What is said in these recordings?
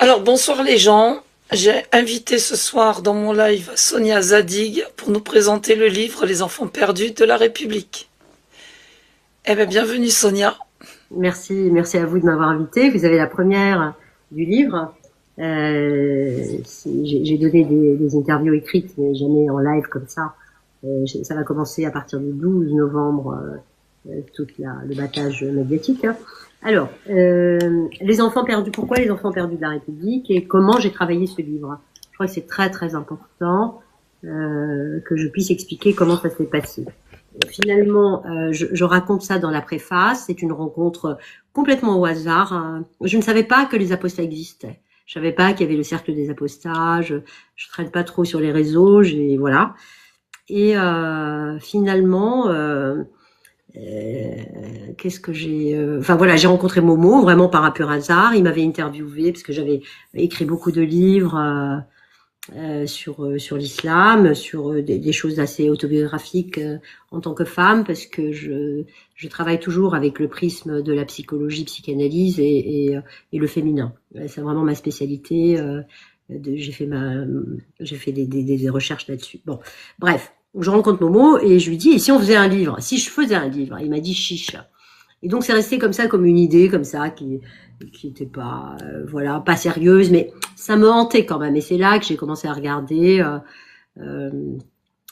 Alors bonsoir les gens, j'ai invité ce soir dans mon live Sonia Zadig pour nous présenter le livre Les enfants perdus de la République. Eh bien bienvenue Sonia. Merci à vous de m'avoir invité. Vous avez la première du livre. J'ai donné des interviews écrites, mais jamais en live comme ça. Ça va commencer à partir du 12 novembre, tout le battage médiatique. Alors, les enfants perdus. Pourquoi les enfants perdus de la République et comment j'ai travaillé ce livre? Je crois que c'est très très important que je puisse expliquer comment ça s'est passé. Finalement, je raconte ça dans la préface. C'est une rencontre complètement au hasard. Je ne savais pas que les apostats existaient. Je savais pas qu'il y avait le cercle des apostats. Je traîne pas trop sur les réseaux. Voilà. Et finalement, qu'est-ce que j'ai enfin voilà, j'ai rencontré Momo vraiment par un pur hasard. Il m'avait interviewé parce que j'avais écrit beaucoup de livres. Sur l'islam, sur des choses assez autobiographiques en tant que femme, parce que je travaille toujours avec le prisme de la psychologie, psychanalyse et le féminin. C'est vraiment ma spécialité. J'ai fait des recherches là-dessus. Bon, bref, je rencontre Momo et je lui dis, et si on faisait un livre, si je faisais un livre? Il m'a dit chiche. Et donc c'est resté comme ça, comme une idée, comme ça, qui était pas, voilà, pas sérieuse, mais ça me hantait quand même. Et c'est là que j'ai commencé à regarder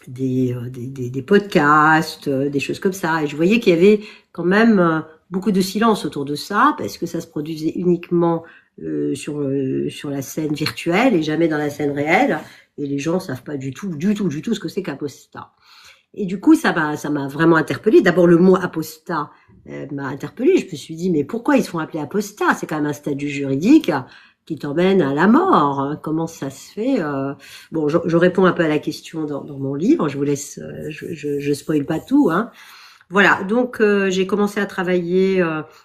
des podcasts, des choses comme ça. Et je voyais qu'il y avait quand même beaucoup de silence autour de ça, parce que ça se produisait uniquement sur la scène virtuelle et jamais dans la scène réelle. Et les gens savent pas du tout ce que c'est qu'apostat. Et du coup, ça m'a vraiment interpellée. D'abord, le mot apostat m'a interpellée. Je me suis dit, mais pourquoi ils se font appeler apostat? C'est quand même un statut juridique qui t'emmène à la mort. Hein. Comment ça se fait? Bon, je réponds un peu à la question dans mon livre. Je vous laisse, je spoil pas tout. Hein. Voilà, donc j'ai commencé à travailler.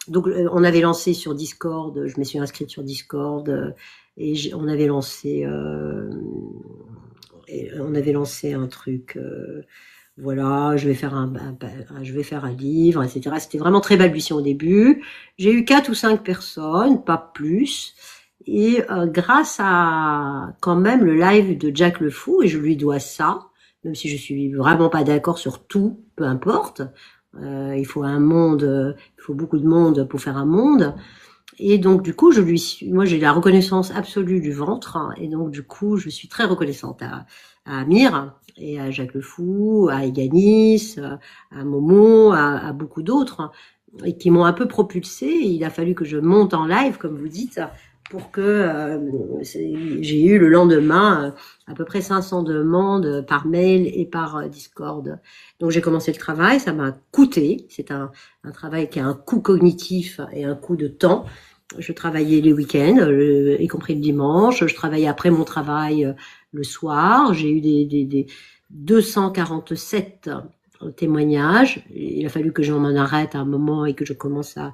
Donc on avait lancé sur Discord. Je me suis inscrite sur Discord et on avait lancé un truc. Voilà, je vais faire un livre, etc. C'était vraiment très balbutiant au début. J'ai eu 4 ou 5 personnes, pas plus. Et grâce à quand même le live de Jack le Fou, et je lui dois ça, même si je suis vraiment pas d'accord sur tout, peu importe. Il faut beaucoup de monde pour faire un monde. Et donc du coup, moi j'ai la reconnaissance absolue du ventre, hein, et donc du coup, je suis très reconnaissante à Amir et à Jacques Le Fou, à Eganis, à Momo, à beaucoup d'autres, hein, et qui m'ont un peu propulsée. Il a fallu que je monte en live, comme vous dites, pour que j'ai eu le lendemain à peu près 500 demandes par mail et par Discord. Donc j'ai commencé le travail, ça m'a coûté. C'est un travail qui a un coût cognitif et un coût de temps. Je travaillais les week-ends, y compris le dimanche. Je travaillais après mon travail le soir. J'ai eu des 247 témoignages. Il a fallu que j'en arrête à un moment et que je commence à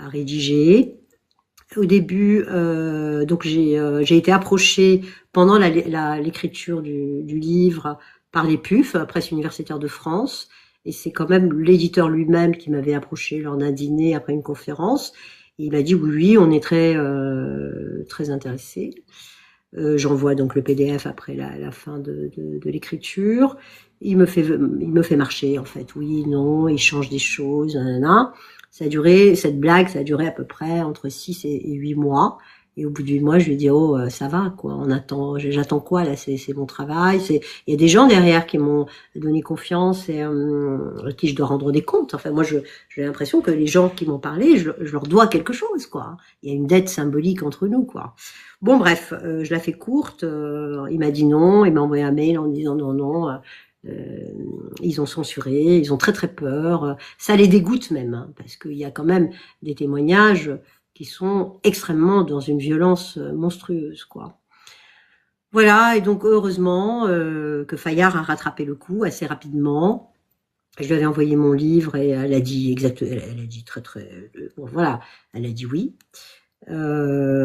rédiger. Au début, donc j'ai été approchée pendant l'écriture du livre par les PUF, Presse universitaire de France, et c'est quand même l'éditeur lui-même qui m'avait approché lors d'un dîner après une conférence. Et il m'a dit oui, on est très intéressés. J'envoie donc le PDF après la fin de l'écriture. Il me fait marcher en fait. Oui, non, il change des choses, nanana. Cette blague, ça a duré à peu près entre 6 et 8 mois. Et au bout de 8 mois, je lui ai dit, oh, ça va, quoi. J'attends quoi, là? C'est mon travail. Il y a des gens derrière qui m'ont donné confiance et, à qui je dois rendre des comptes. Enfin, moi, j'ai l'impression que les gens qui m'ont parlé, je leur dois quelque chose, quoi. Il y a une dette symbolique entre nous, quoi. Bon, bref, je la fais courte. Il m'a dit non. Il m'a envoyé un mail en disant non. Ils ont censuré, ils ont très très peur. Ça les dégoûte même, hein, parce qu'il y a quand même des témoignages qui sont extrêmement dans une violence monstrueuse, quoi. Voilà, et donc heureusement que Fayard a rattrapé le coup assez rapidement. Je lui avais envoyé mon livre et elle a dit elle a dit bon, voilà, elle a dit oui.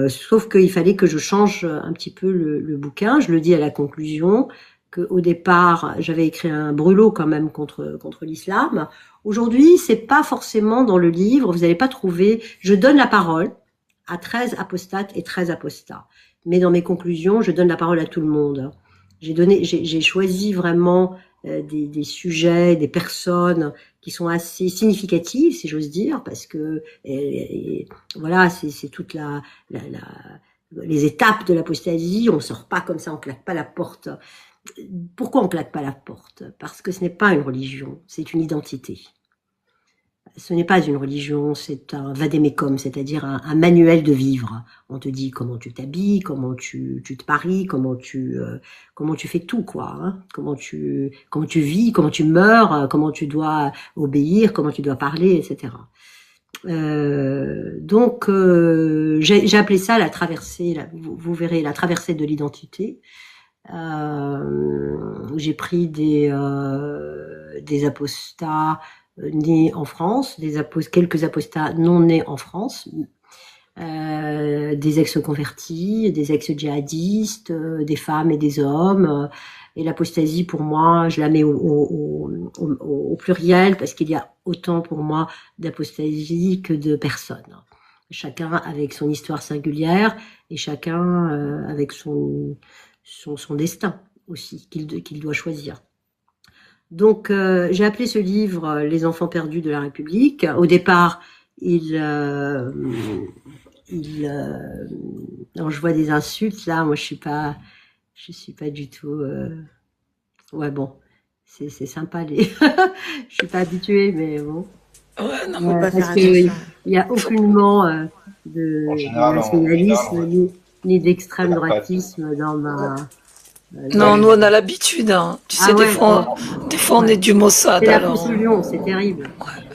Sauf qu'il fallait que je change un petit peu le bouquin. Je le dis à la conclusion, qu'au départ, j'avais écrit un brûlot quand même contre l'islam. Aujourd'hui, c'est pas forcément dans le livre, vous n'allez pas trouver, je donne la parole à 13 apostates et 13 apostats. Mais dans mes conclusions, je donne la parole à tout le monde. J'ai choisi vraiment des sujets, des personnes qui sont assez significatives, si j'ose dire, parce que voilà, c'est toute les étapes de l'apostasie. On sort pas comme ça, on claque pas la porte. Pourquoi on claque pas la porte? Parce que ce n'est pas une religion, c'est une identité. Ce n'est pas une religion, c'est un vadémécum, c'est-à-dire un manuel de vivre. On te dit comment tu t'habilles, comment tu te paries, comment tu fais tout, quoi. Hein, comment tu vis, comment tu meurs, comment tu dois obéir, comment tu dois parler, etc. Donc j'ai appelé ça la traversée. Vous verrez la traversée de l'identité. J'ai pris des apostats nés en France, quelques apostats non nés en France, des ex-convertis, des ex-djihadistes, des femmes et des hommes. Et l'apostasie, pour moi, je la mets au pluriel parce qu'il y a autant pour moi d'apostasie que de personnes. Chacun avec son histoire singulière et chacun avec son destin aussi qu'il doit choisir. Donc, j'ai appelé ce livre Les enfants perdus de la République. Au départ, alors je vois des insultes là. Moi, je suis pas du tout. Ouais, bon, c'est sympa les. Je suis pas habituée, mais bon. Ouais, non, mais pas faire Parce que attention. il y a aucunement de En général, nationalisme ni d'extrême on n'a pas- droitisme dans ma. non, nous on a l'habitude. Hein. Tu sais, des ouais, fois on est du Mossad. C'est la Alors. confusion, c'est terrible.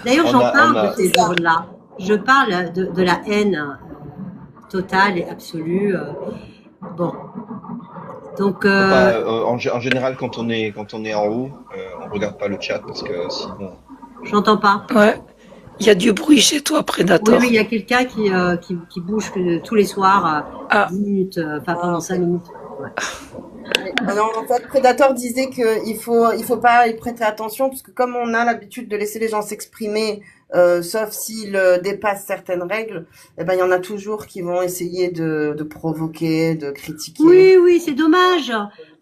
D'ailleurs, On j'en a- parle on a- de ces jours-là. Je parle de la haine totale et absolue. Bon, donc en général, quand on est en haut, on regarde pas le chat parce que sinon. j'entends pas. Ouais. Il y a du bruit chez toi, Predator. Oui, il y a quelqu'un qui bouge tous les soirs 10 minutes, pendant 5 minutes. Ouais. Alors, en fait, Predator disait qu'il faut pas y prêter attention parce que comme on a l'habitude de laisser les gens s'exprimer, sauf s'ils dépassent certaines règles, eh ben il y en a toujours qui vont essayer de provoquer, de critiquer. Oui, c'est dommage.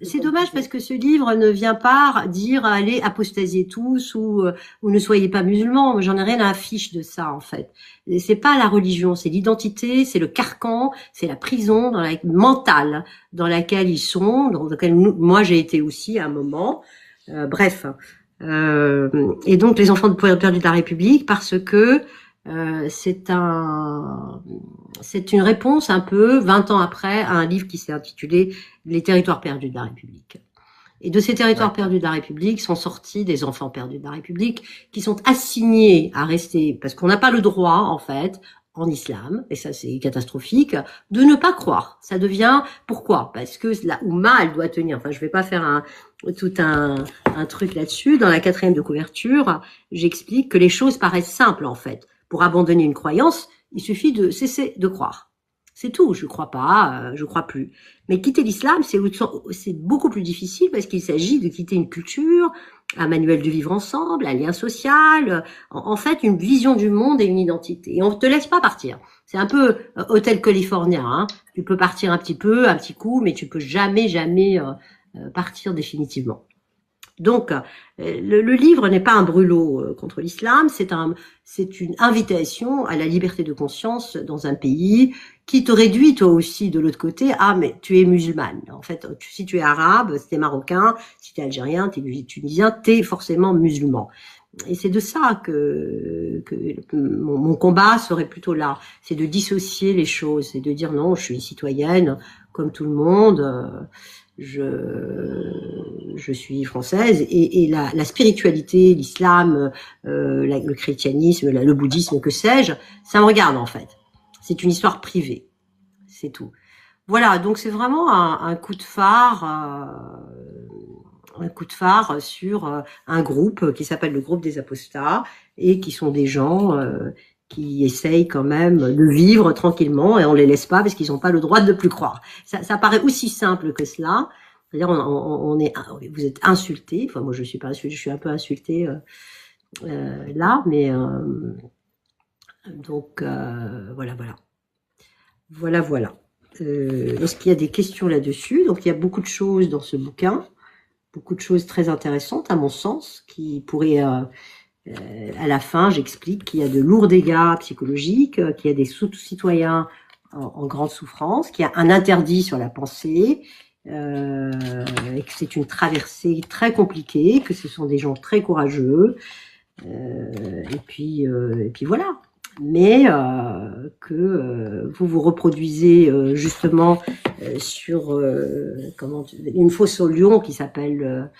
C'est dommage parce que ce livre ne vient pas dire allez apostasier tous ou ne soyez pas musulmans. Moi, j'en ai rien à affiche de ça en fait. C'est pas la religion, c'est l'identité, c'est le carcan, c'est la prison mentale dans laquelle ils sont, dans laquelle moi j'ai été aussi à un moment. Bref. Et donc les enfants perdus de la République parce que c'est une réponse un peu 20 ans après à un livre qui s'est intitulé Les territoires perdus de la République. Et de ces territoires perdus de la République sont sortis des enfants perdus de la République qui sont assignés à rester, parce qu'on n'a pas le droit, en fait, en islam, et ça c'est catastrophique, de ne pas croire. Ça devient, pourquoi? Parce que la Oumma, elle doit tenir, enfin je vais pas faire tout un truc là-dessus. Dans la 4e de couverture, j'explique que les choses paraissent simples, en fait. Pour abandonner une croyance, il suffit de cesser de croire. C'est tout. Je crois pas, je crois plus. Mais quitter l'islam, c'est beaucoup plus difficile parce qu'il s'agit de quitter une culture, un manuel de vivre ensemble, un lien social, en fait une vision du monde et une identité. Et on te laisse pas partir. C'est un peu hôtel californien. Hein. Tu peux partir un petit coup, mais tu peux jamais partir définitivement. Donc, le livre n'est pas un brûlot contre l'islam, c'est une invitation à la liberté de conscience dans un pays qui te réduit toi aussi de l'autre côté. Ah, mais tu es musulmane. En fait, si tu es arabe, si tu es marocain, si tu es algérien, tu es tunisien, tu es forcément musulman. Et c'est de ça que mon combat serait plutôt là. C'est de dissocier les choses, c'est de dire non, je suis citoyenne comme tout le monde. Je suis française et la spiritualité, l'islam, le christianisme, le bouddhisme, que sais-je, ça me regarde en fait. C'est une histoire privée, c'est tout. Voilà, donc c'est vraiment un coup de phare, sur un groupe qui s'appelle le groupe des apostats et qui sont des gens qui essayent quand même de vivre tranquillement et on les laisse pas parce qu'ils n'ont pas le droit de ne plus croire. Ça paraît aussi simple que cela. C'est-à-dire, vous êtes insulté. Enfin, moi, je suis pas insultée, je suis un peu insultée là, mais donc voilà. Voilà, voilà. Est-ce qu'il y a des questions là-dessus? Donc, il y a beaucoup de choses dans ce bouquin, beaucoup de choses très intéressantes à mon sens, qui pourraient, à la fin, j'explique qu'il y a de lourds dégâts psychologiques, qu'il y a des citoyens en grande souffrance, qu'il y a un interdit sur la pensée, et que c'est une traversée très compliquée, que ce sont des gens très courageux, et puis voilà. Mais que vous vous reproduisez justement sur une fosse au lion qui s'appelle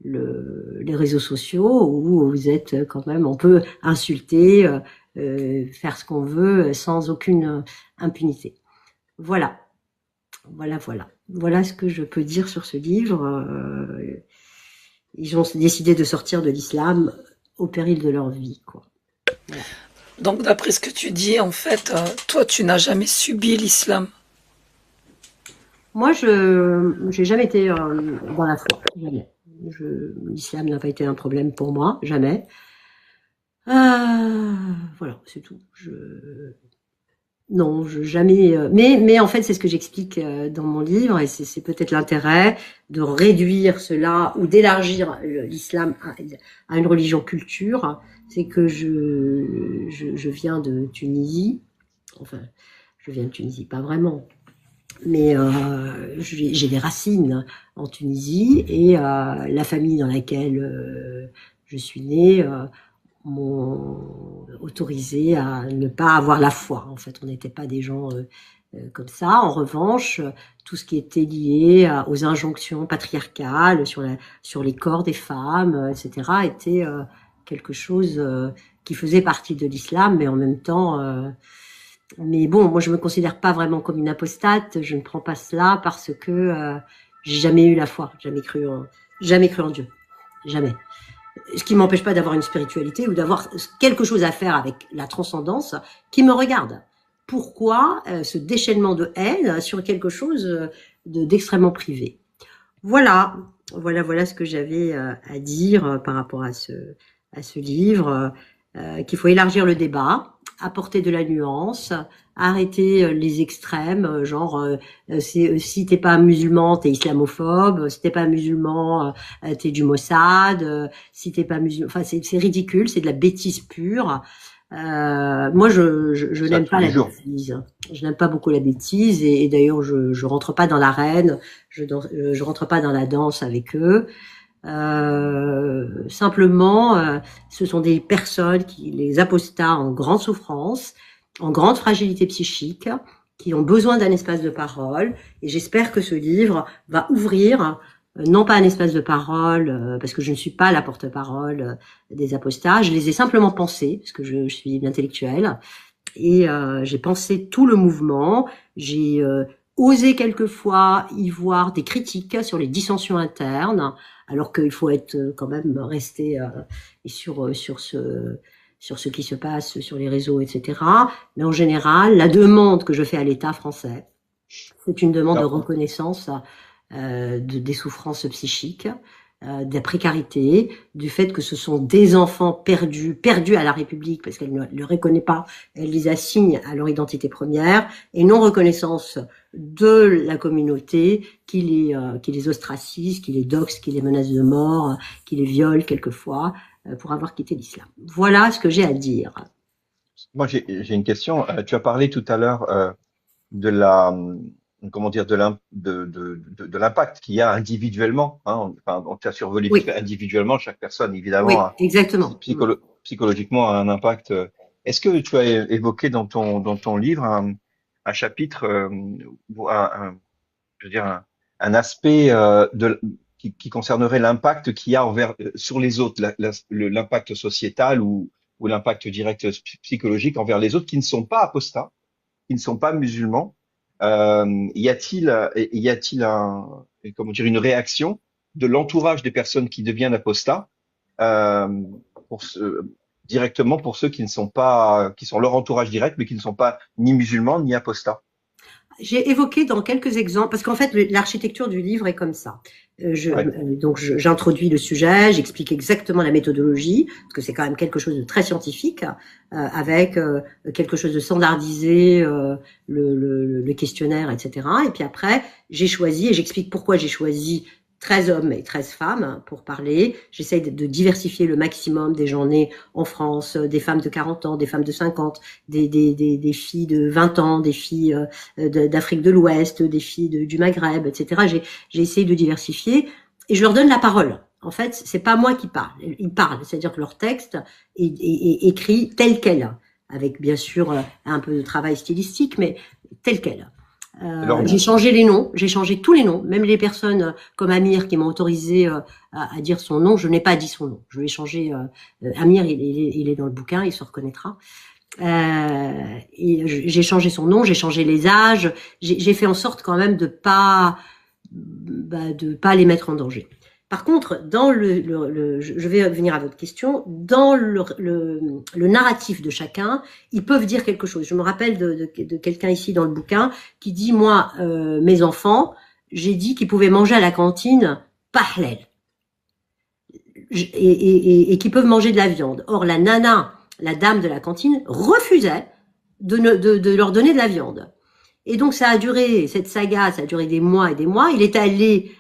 les réseaux sociaux, où vous êtes quand même, on peut insulter, faire ce qu'on veut sans aucune impunité. Voilà, voilà, voilà. Voilà ce que je peux dire sur ce livre. Ils ont décidé de sortir de l'islam au péril de leur vie, quoi. Voilà. Donc, d'après ce que tu dis, en fait, toi, tu n'as jamais subi l'islam. Moi, j'ai jamais été dans la foi, jamais. L'islam n'a pas été un problème pour moi, jamais. Voilà, c'est tout. Non, jamais. Mais en fait, c'est ce que j'explique dans mon livre, et c'est peut-être l'intérêt de réduire cela ou d'élargir l'islam à une religion culture. C'est que je viens de Tunisie. Enfin, je viens de Tunisie, pas vraiment. Mais j'ai des racines en Tunisie, et la famille dans laquelle je suis née m'ont autorisé à ne pas avoir la foi. En fait, on n'était pas des gens comme ça. En revanche, tout ce qui était lié aux injonctions patriarcales sur les corps des femmes, etc., était quelque chose qui faisait partie de l'islam, mais en même temps... mais bon, moi je me considère pas vraiment comme une apostate. Je ne prends pas cela parce que j'ai jamais eu la foi, jamais cru en Dieu, jamais. Ce qui m'empêche pas d'avoir une spiritualité ou d'avoir quelque chose à faire avec la transcendance qui me regarde. Pourquoi ce déchaînement de haine sur quelque chose d'extrêmement privé? Voilà, voilà ce que j'avais à dire par rapport à ce livre. Qu'il faut élargir le débat, apporter de la nuance, arrêter les extrêmes, genre si t'es pas musulman, t'es islamophobe, si t'es pas musulman, t'es du Mossad, si t'es pas musulman, enfin c'est ridicule, c'est de la bêtise pure. Moi je n'aime pas la bêtise, je n'aime pas beaucoup la bêtise, et d'ailleurs je rentre pas dans l'arène, je rentre pas dans la danse avec eux. Simplement, ce sont des personnes les apostats en grande souffrance, en grande fragilité psychique, qui ont besoin d'un espace de parole. Et j'espère que ce livre va ouvrir, non pas un espace de parole, parce que je ne suis pas la porte-parole des apostats. Je les ai simplement pensés, parce que je suis une intellectuelle. Et j'ai pensé tout le mouvement. J'ai osé quelquefois y voir des critiques sur les dissensions internes, alors qu'il faut être quand même resté sur ce qui se passe sur les réseaux, etc. Mais en général, la demande que je fais à l'État français, c'est une demande de reconnaissance des souffrances psychiques, de la précarité, du fait que ce sont des enfants perdus à la République parce qu'elle ne le reconnaît pas, elle les assigne à leur identité première, et non reconnaissance de la communauté qui les ostracise, qui les doxe, qui les menace de mort, qui les viole quelquefois pour avoir quitté l'islam. Voilà ce que j'ai à dire. Moi, j'ai une question. Tu as parlé tout à l'heure de la, comment dire, de l'impact qu'il y a individuellement. Hein. Enfin, on t'a survolé Oui. individuellement, chaque personne, évidemment, Oui, exactement. psychologiquement a un impact. Est-ce que tu as évoqué dans ton livre un chapitre, ou je veux dire, un aspect qui concernerait l'impact qu'il y a sur les autres, l'impact sociétal ou l'impact direct psychologique envers les autres qui ne sont pas apostats, qui ne sont pas musulmans? Y a-t-il comment dire, une réaction de l'entourage des personnes qui deviennent apostats euh, directement pour ceux qui ne sont pas, qui sont leur entourage direct, mais qui ne sont pas ni musulmans ni apostats? j'ai évoqué dans quelques exemples, parce qu'en fait, l'architecture du livre est comme ça. Donc, j'introduis le sujet, j'explique exactement la méthodologie, parce que c'est quand même quelque chose de très scientifique, avec quelque chose de standardisé, le questionnaire, etc. Et puis après, j'ai choisi, et j'explique pourquoi j'ai choisi 13 hommes et 13 femmes pour parler. J'essaye de diversifier le maximum des gens nés en France, des femmes de 40 ans, des femmes de 50, des filles de 20 ans, des filles d'Afrique de l'Ouest, des filles du Maghreb, etc. J'ai essayé de diversifier et je leur donne la parole. En fait, c'est pas moi qui parle. Ils parlent, c'est-à-dire que leur texte est écrit tel quel, avec bien sûr un peu de travail stylistique, mais tel quel. J'ai changé les noms, j'ai changé tous les noms, même les personnes comme Amir qui m'ont autorisé à dire son nom, je n'ai pas dit son nom. Je lui ai changé. Amir, il est dans le bouquin, il se reconnaîtra. Et j'ai changé son nom, j'ai changé les âges, j'ai fait en sorte quand même de pas les mettre en danger. Par contre, dans je vais venir à votre question, dans le narratif de chacun, ils peuvent dire quelque chose. Je me rappelle de quelqu'un ici dans le bouquin qui dit, moi, mes enfants, j'ai dit qu'ils pouvaient manger à la cantine pas halal. Et qu'ils peuvent manger de la viande. Or, la nana, la dame de la cantine, refusait de leur donner de la viande. Et donc, ça a duré, cette saga, ça a duré des mois et des mois. Il est allé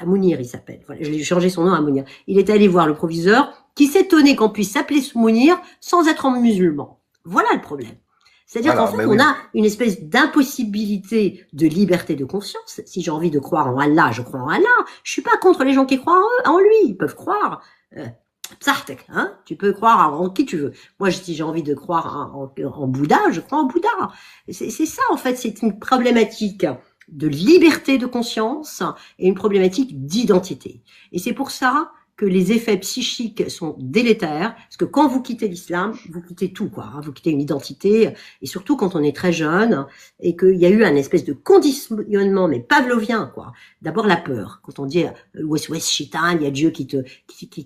Mounir, il s'appelle. Voilà, je l'ai changé son nom à Mounir. Il est allé voir le proviseur, qui s'étonnait qu'on puisse s'appeler Mounir sans être musulman. Voilà le problème. C'est-à-dire qu'en fait, on a une espèce d'impossibilité de liberté de conscience. Si j'ai envie de croire en Allah, je crois en Allah. Je suis pas contre les gens qui croient en lui. Ils peuvent croire. Hein, tu peux croire en qui tu veux. Moi, si j'ai envie de croire en Bouddha, je crois en Bouddha. C'est ça, en fait, c'est une problématique de liberté de conscience et une problématique d'identité. Et c'est pour ça que les effets psychiques sont délétères, parce que quand vous quittez l'islam, vous quittez tout, quoi. Vous quittez une identité, et surtout quand on est très jeune, et qu'il y a eu un espèce de conditionnement, mais pavlovien, quoi. D'abord la peur. Quand on dit West Shitan, il y a Dieu qui te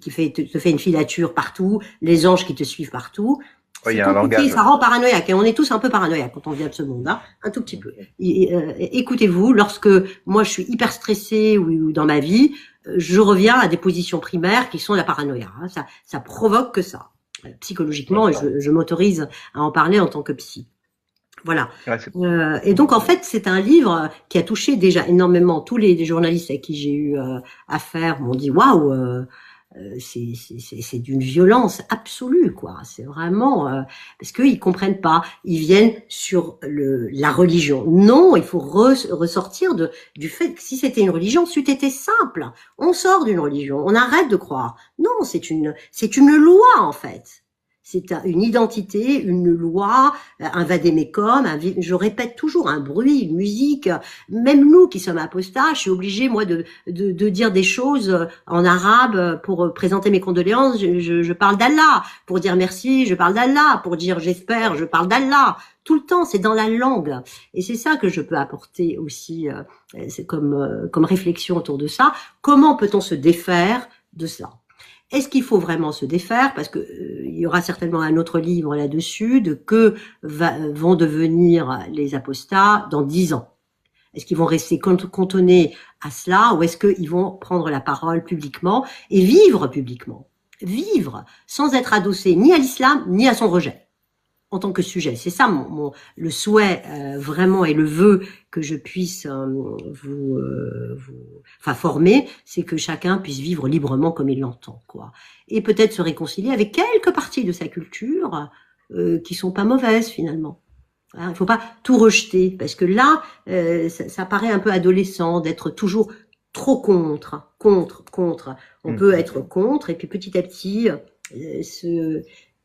fait une filature partout, les anges qui te suivent partout. C'est compliqué, ça rend paranoïaque, et on est tous un peu paranoïaques quand on vient de ce monde, hein, un tout petit peu. Écoutez-vous, lorsque moi je suis hyper stressée ou dans ma vie, je reviens à des positions primaires qui sont la paranoïa. Hein, ça provoque que ça, psychologiquement, et je m'autorise à en parler en tant que psy. Voilà. Et donc en fait, c'est un livre qui a touché déjà énormément tous les journalistes avec qui j'ai eu affaire. M'ont dit waouh. C'est d'une violence absolue, quoi. C'est vraiment parce qu'ils comprennent pas. Ils viennent sur la religion. Non, il faut ressortir du fait que si c'était une religion, c'eût été simple. On sort d'une religion, on arrête de croire. Non, c'est une loi en fait. C'est une identité, une loi, un vadémécum, je répète toujours, un bruit, une musique. Même nous qui sommes apostats, je suis obligée, moi, de dire des choses en arabe pour présenter mes condoléances. Je parle d'Allah. Pour dire merci, je parle d'Allah. Pour dire j'espère, je parle d'Allah. Tout le temps, c'est dans la langue. Et c'est ça que je peux apporter aussi c'est comme réflexion autour de ça. Comment peut-on se défaire de ça ? Est-ce qu'il faut vraiment se défaire? Parce que il y aura certainement un autre livre là-dessus de vont devenir les apostats dans 10 ans. Est-ce qu'ils vont rester cantonnés à cela ou est-ce qu'ils vont prendre la parole publiquement et vivre publiquement? Vivre sans être adossé ni à l'islam ni à son rejet en tant que sujet. C'est ça le souhait vraiment et le vœu que je puisse vous former, c'est que chacun puisse vivre librement comme il l'entend, quoi. Et peut-être se réconcilier avec quelques parties de sa culture qui sont pas mauvaises finalement. Il faut pas tout rejeter parce que là, ça paraît un peu adolescent d'être toujours trop contre. On peut être contre et puis petit à petit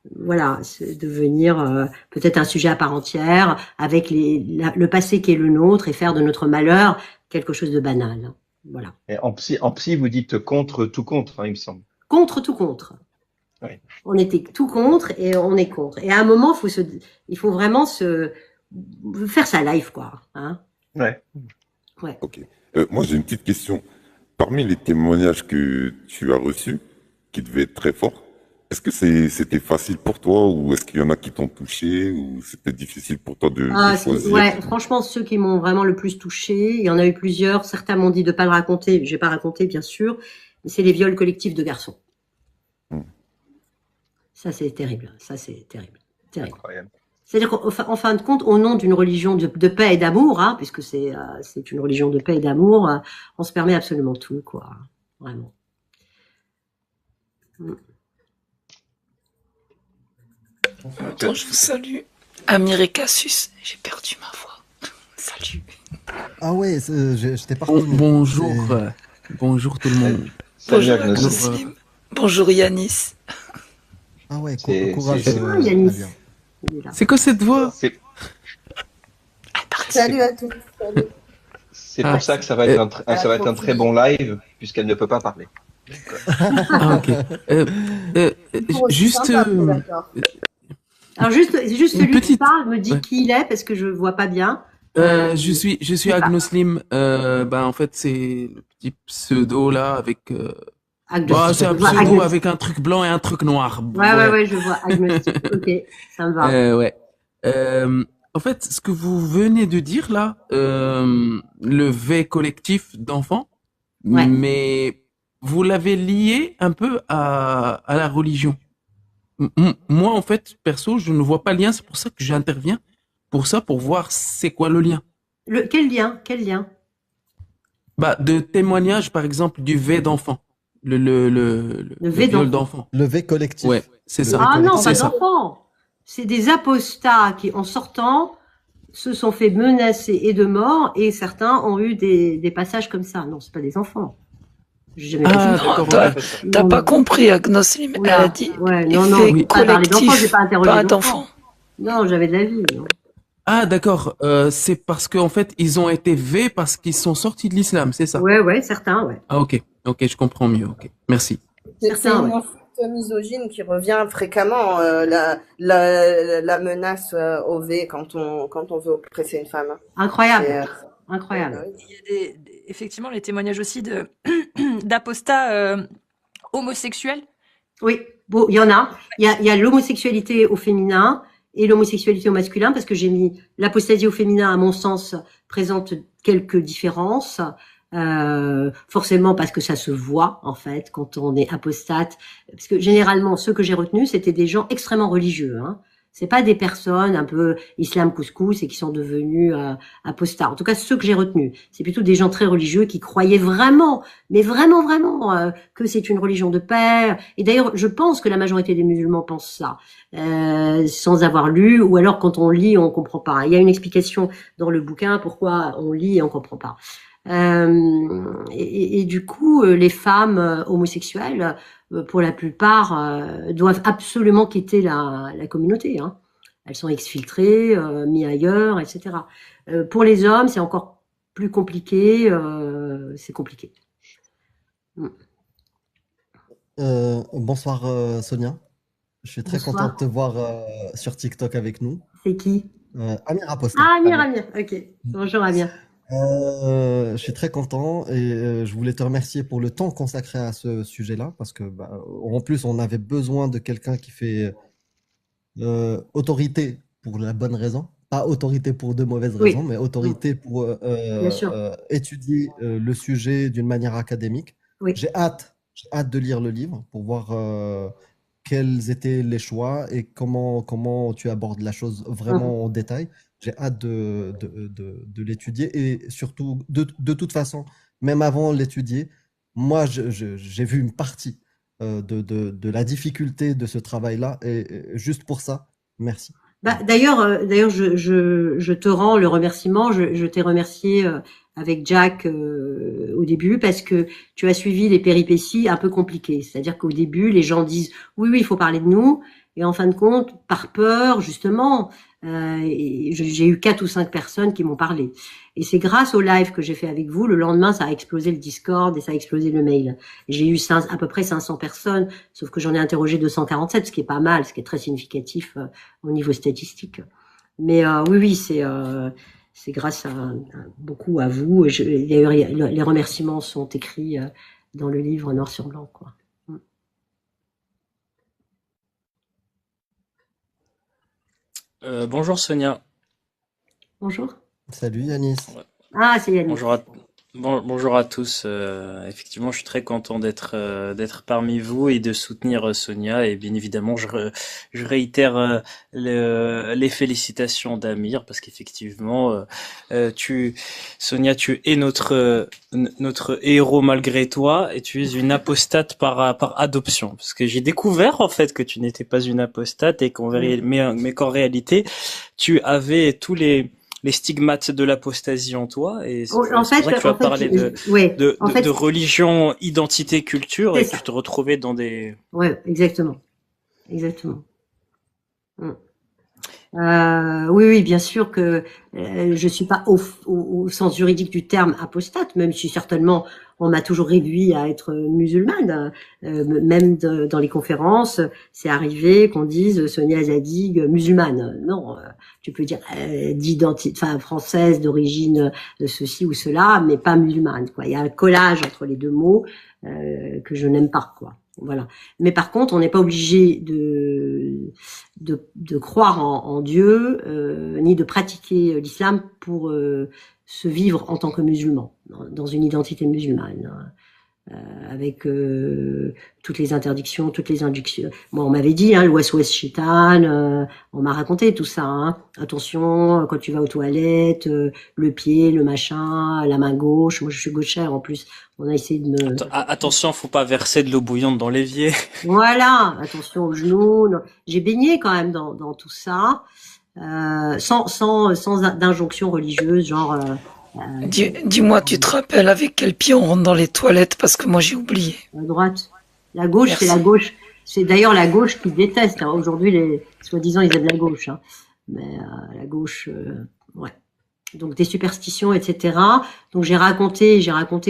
devenir peut-être un sujet à part entière avec le passé qui est le nôtre et faire de notre malheur quelque chose de banal. Voilà. Et en psy, vous dites contre tout contre, hein, il me semble. Contre tout contre. Ouais. On était tout contre et on est contre. Et à un moment, il faut vraiment faire sa life, quoi. Hein. Ouais. Ok. Moi, j'ai une petite question. Parmi les témoignages que tu as reçus, qui devaient être très forts, est-ce que c'était facile pour toi ou est-ce qu'il y en a qui t'ont touché ou c'était difficile pour toi de choisir? Ouais, franchement, ceux qui m'ont vraiment le plus touché, il y en a eu plusieurs. Certains m'ont dit de pas le raconter. J'ai pas raconté, bien sûr. Mais c'est les viols collectifs de garçons. Ça, c'est terrible. Ça, c'est terrible. Terrible. Incroyable. C'est-à-dire qu'en fin de compte, au nom d'une religion de paix et d'amour, hein, puisque c'est une religion de paix et d'amour, on se permet absolument tout, quoi. Vraiment. Attends, je vous salue. Amir et Cassius, j'ai perdu ma voix. Salut. Ah ouais, je t'ai pas reconnu. Bonjour, bonjour tout le monde. Salut, Bonjour Agnos. Agnoslim. Bonjour Yanis. Ah ouais, C'est- courage. c'est- Ah, Yanis. Fabien. Il est là. C'est quoi cette voix? C'est Salut à tous. Salut. c'est Ah, pour ça que ça va être ça va être un très bon live puisqu'elle ne peut pas parler. Ah, ok. Juste, D'accord. Alors juste Une celui qui petite- parle me dit ouais. qui il est parce que je vois pas bien. je suis pas. Agnoslim. En fait, c'est le petit pseudo là avec. Agnostic. C'est un Je vois pseudo agnostic. avec un truc blanc et un truc noir. Ouais, je vois agnostic. Ok, ça me va. Ouais. En fait, ce que vous venez de dire là, le V collectif d'enfants, Ouais. mais vous l'avez lié un peu à la religion. Moi, en fait, perso, je ne vois pas le lien. C'est pour ça que j'interviens. Pour voir c'est quoi le lien. Quel lien? Quel lien? De témoignage, par exemple, du V d'enfant. Le V viol d'enfant. d'enfant. Le V collectif. Ouais, c'est ça. Ah non, C'est pas ça. d'enfants. C'est des apostats qui, en sortant, se sont fait menacer et de mort, et certains ont eu des passages comme ça. Non, c'est pas des enfants. J'ai jamais Ah, compris. d'accord. t'as- Ouais. T'as Non, pas non. compris, Agnoslim. Elle Oula. a dit Ouais, effet non, Oui. pas parler d'enfants, j'ai collectif, pas interrogé pas d'enfants. d'enfants. Non, j'avais de la vie. Non. Ah, d'accord. C'est parce qu'en fait, ils ont été V parce qu'ils sont sortis de l'islam, c'est ça? Ouais, certains, ouais. Ah, ok. Ok, je comprends mieux. Ok. Merci. C'est Certains, une ouais. insulte misogyne qui revient fréquemment, la menace au V quand on veut oppresser une femme. Incroyable, C'est, incroyable. Il y a effectivement les témoignages aussi d'apostats homosexuels. Oui, bon, il y en a. Il y a l'homosexualité au féminin et l'homosexualité au masculin, parce que j'ai mis l'apostasie au féminin, à mon sens, présente quelques différences. Forcément parce que ça se voit, en fait, quand on est apostate. Parce que généralement, ceux que j'ai retenus, c'était des gens extrêmement religieux, hein. C'est pas des personnes un peu islam couscous et qui sont devenus apostats. En tout cas, ceux que j'ai retenus, c'est plutôt des gens très religieux qui croyaient vraiment, mais vraiment, que c'est une religion de paix. Et d'ailleurs, je pense que la majorité des musulmans pensent ça, sans avoir lu, ou alors quand on lit, on comprend pas. Il y a une explication dans le bouquin pourquoi on lit et on comprend pas. Et du coup, les femmes homosexuelles, pour la plupart, doivent absolument quitter la communauté, hein. Elles sont exfiltrées, mises ailleurs, etc. Pour les hommes, c'est encore plus compliqué. C'est compliqué. Bonsoir Sonia. Je suis très Bonsoir. content de te voir sur TikTok avec nous. C'est qui? Amir Apostat. Ah, Amir. Ok. Bonjour, Amir. Je suis très content et je voulais te remercier pour le temps consacré à ce sujet-là parce que en plus on avait besoin de quelqu'un qui fait autorité pour la bonne raison, pas autorité pour de mauvaises Oui. raisons, mais autorité pour Bien sûr. étudier le sujet d'une manière académique. Oui. J'ai hâte de lire le livre pour voir quels étaient les choix et comment tu abordes la chose vraiment en détail. J'ai hâte de l'étudier et surtout, de toute façon, même avant l'étudier, moi, j'ai vu une partie de la difficulté de ce travail-là et juste pour ça, merci. D'ailleurs, je te rends le remerciement. Je t'ai remercié avec Jack au début parce que tu as suivi les péripéties un peu compliquées. C'est-à-dire qu'au début, les gens disent oui, il faut parler de nous, et en fin de compte, par peur, justement, j'ai eu 4 ou 5 personnes qui m'ont parlé. Et c'est grâce au live que j'ai fait avec vous. Le lendemain, ça a explosé le Discord et ça a explosé le mail. J'ai eu à peu près 500 personnes, sauf que j'en ai interrogé 247, ce qui est pas mal, ce qui est très significatif au niveau statistique. Mais oui, c'est grâce beaucoup à vous. D'ailleurs, les remerciements sont écrits dans le livre noir sur blanc, quoi. Bonjour Sonia. Bonjour. Salut Yanis. Ah, c'est Yannick. Bonjour à, bonjour à tous. Effectivement, je suis très content d'être parmi vous et de soutenir Sonia. Et bien évidemment, je réitère les félicitations d'Amir parce qu'effectivement, Sonia, tu es notre héros malgré toi et tu es une apostate par adoption. Parce que j'ai découvert en fait que tu n'étais pas une apostate et mais qu'en réalité, tu avais tous les stigmates de l'apostasie en toi, et Oh, en c'est pour ça que fait, tu as parlé ouais, en de fait, religion, identité, culture, c'est et que ça. tu te retrouvais dans des... Ouais, exactement. Exactement. Mm. Oui, oui, bien sûr que je suis pas au sens juridique du terme apostate, même si certainement on m'a toujours réduit à être musulmane. Même dans les conférences, c'est arrivé qu'on dise Sonia Zadig musulmane. Non, tu peux dire d'identité, enfin française d'origine ceci ou cela, mais pas musulmane. Quoi. Il y a un collage entre les deux mots que je n'aime pas. Quoi. Voilà. Mais par contre, on n'est pas obligé de croire en Dieu, ni de pratiquer l'islam pour se vivre en tant que musulman, dans une identité musulmane, avec toutes les interdictions, toutes les inductions. Moi, on m'avait dit, hein, l'ouest-ouest chétan, on m'a raconté tout ça. Hein. Attention, quand tu vas aux toilettes, le pied, le machin, la main gauche. Moi, je suis gauchère en plus. On a essayé de me... Attention, faut pas verser de l'eau bouillante dans l'évier. Voilà, attention aux genoux. Non. J'ai baigné quand même dans tout ça, sans d'injonction religieuse, genre... Dis-moi, tu te rappelles avec quel pied on rentre dans les toilettes parce que moi j'ai oublié. à droite. La gauche, Merci. c'est la gauche. C'est d'ailleurs la gauche qui déteste. Hein. Aujourd'hui, soi-disant, ils aiment la gauche. Hein. Mais la gauche, ouais. Donc des superstitions, etc. Donc j'ai raconté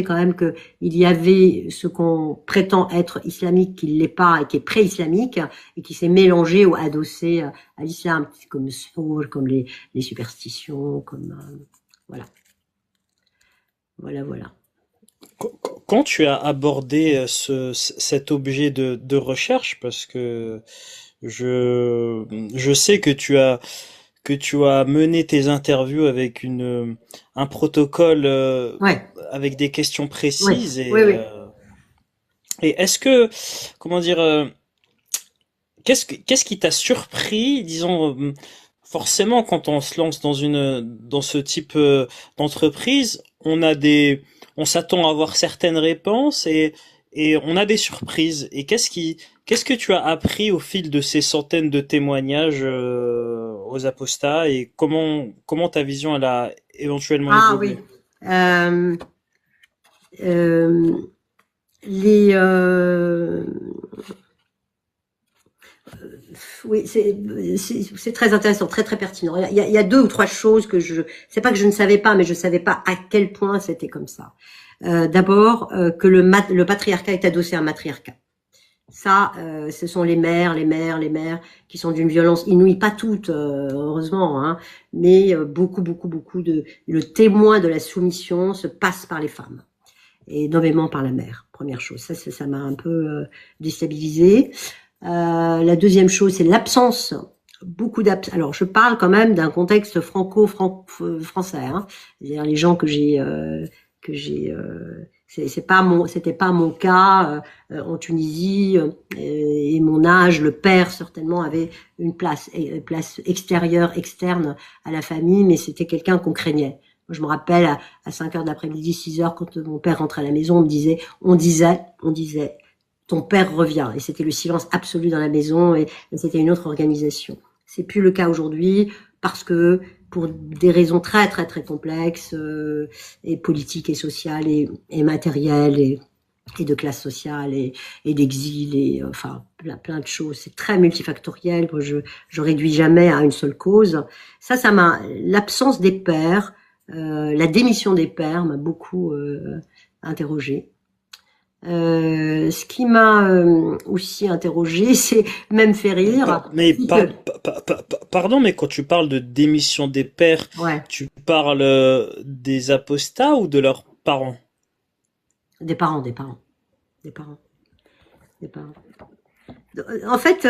quand même que il y avait ce qu'on prétend être islamique, qui ne l'est pas et qui est pré-islamique et qui s'est mélangé ou adossé à l'islam, comme comme les superstitions, comme voilà. Voilà. Quand tu as abordé cet objet de recherche, parce que je sais que tu as mené tes interviews avec un protocole Ouais. avec des questions Ouais. précises Oui. et est-ce que comment dire qu'est-ce qui t'a surpris, disons forcément quand on se lance dans ce type d'entreprise, on s'attend à avoir certaines réponses et on a des surprises. Et qu'est-ce que tu as appris au fil de ces centaines de témoignages aux apostats et comment ta vision elle a éventuellement Ah évolué? oui. Euh, les oui, c'est très intéressant, très très pertinent. Il y a deux ou trois choses que c'est pas que je ne savais pas, mais je savais pas à quel point c'était comme ça. D'abord, que le patriarcat est adossé à un matriarcat. Ça, ce sont les mères qui sont d'une violence inouïe, pas toutes, heureusement, hein, mais beaucoup le témoin de la soumission se passe par les femmes et nommément par la mère. Première chose, ça m'a un peu déstabilisée. La deuxième chose, c'est l'absence, alors je parle quand même d'un contexte franco-français, hein. C'est-à-dire les gens que j'ai c'était pas mon cas en Tunisie et mon âge, le père certainement avait une place extérieure, externe à la famille, mais c'était quelqu'un qu'on craignait. Moi, je me rappelle à 5 heures de l'après-midi, 6 heures, quand mon père rentrait à la maison, on disait, ton père revient. Et c'était le silence absolu dans la maison et c'était une autre organisation. C'est plus le cas aujourd'hui parce que pour des raisons très très très complexes et politiques et sociales et matérielles et de classe sociale et d'exil et enfin plein de choses. C'est très multifactoriel. Moi, je réduis jamais à une seule cause. L'absence des pères, la démission des pères m'a beaucoup interrogée. Ce qui m'a aussi interrogée, c'est même fait rire. Pardon, mais quand tu parles de démission des pères, ouais. Tu parles des apostats ou de leurs parents? Des parents. En fait,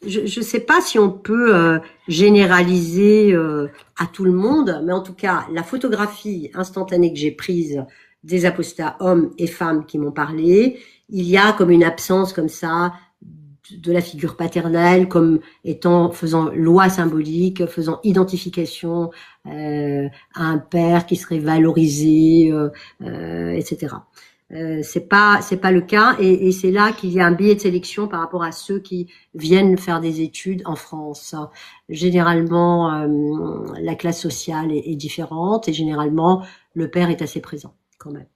je sais pas si on peut généraliser à tout le monde, mais en tout cas, la photographie instantanée que j'ai prise des apostats hommes et femmes qui m'ont parlé, il y a comme une absence comme ça de la figure paternelle, comme étant faisant loi symbolique, faisant identification à un père qui serait valorisé, etc. C'est pas le cas, et c'est là qu'il y a un biais de sélection par rapport à ceux qui viennent faire des études en France. Généralement, la classe sociale est différente, et généralement le père est assez présent quand même.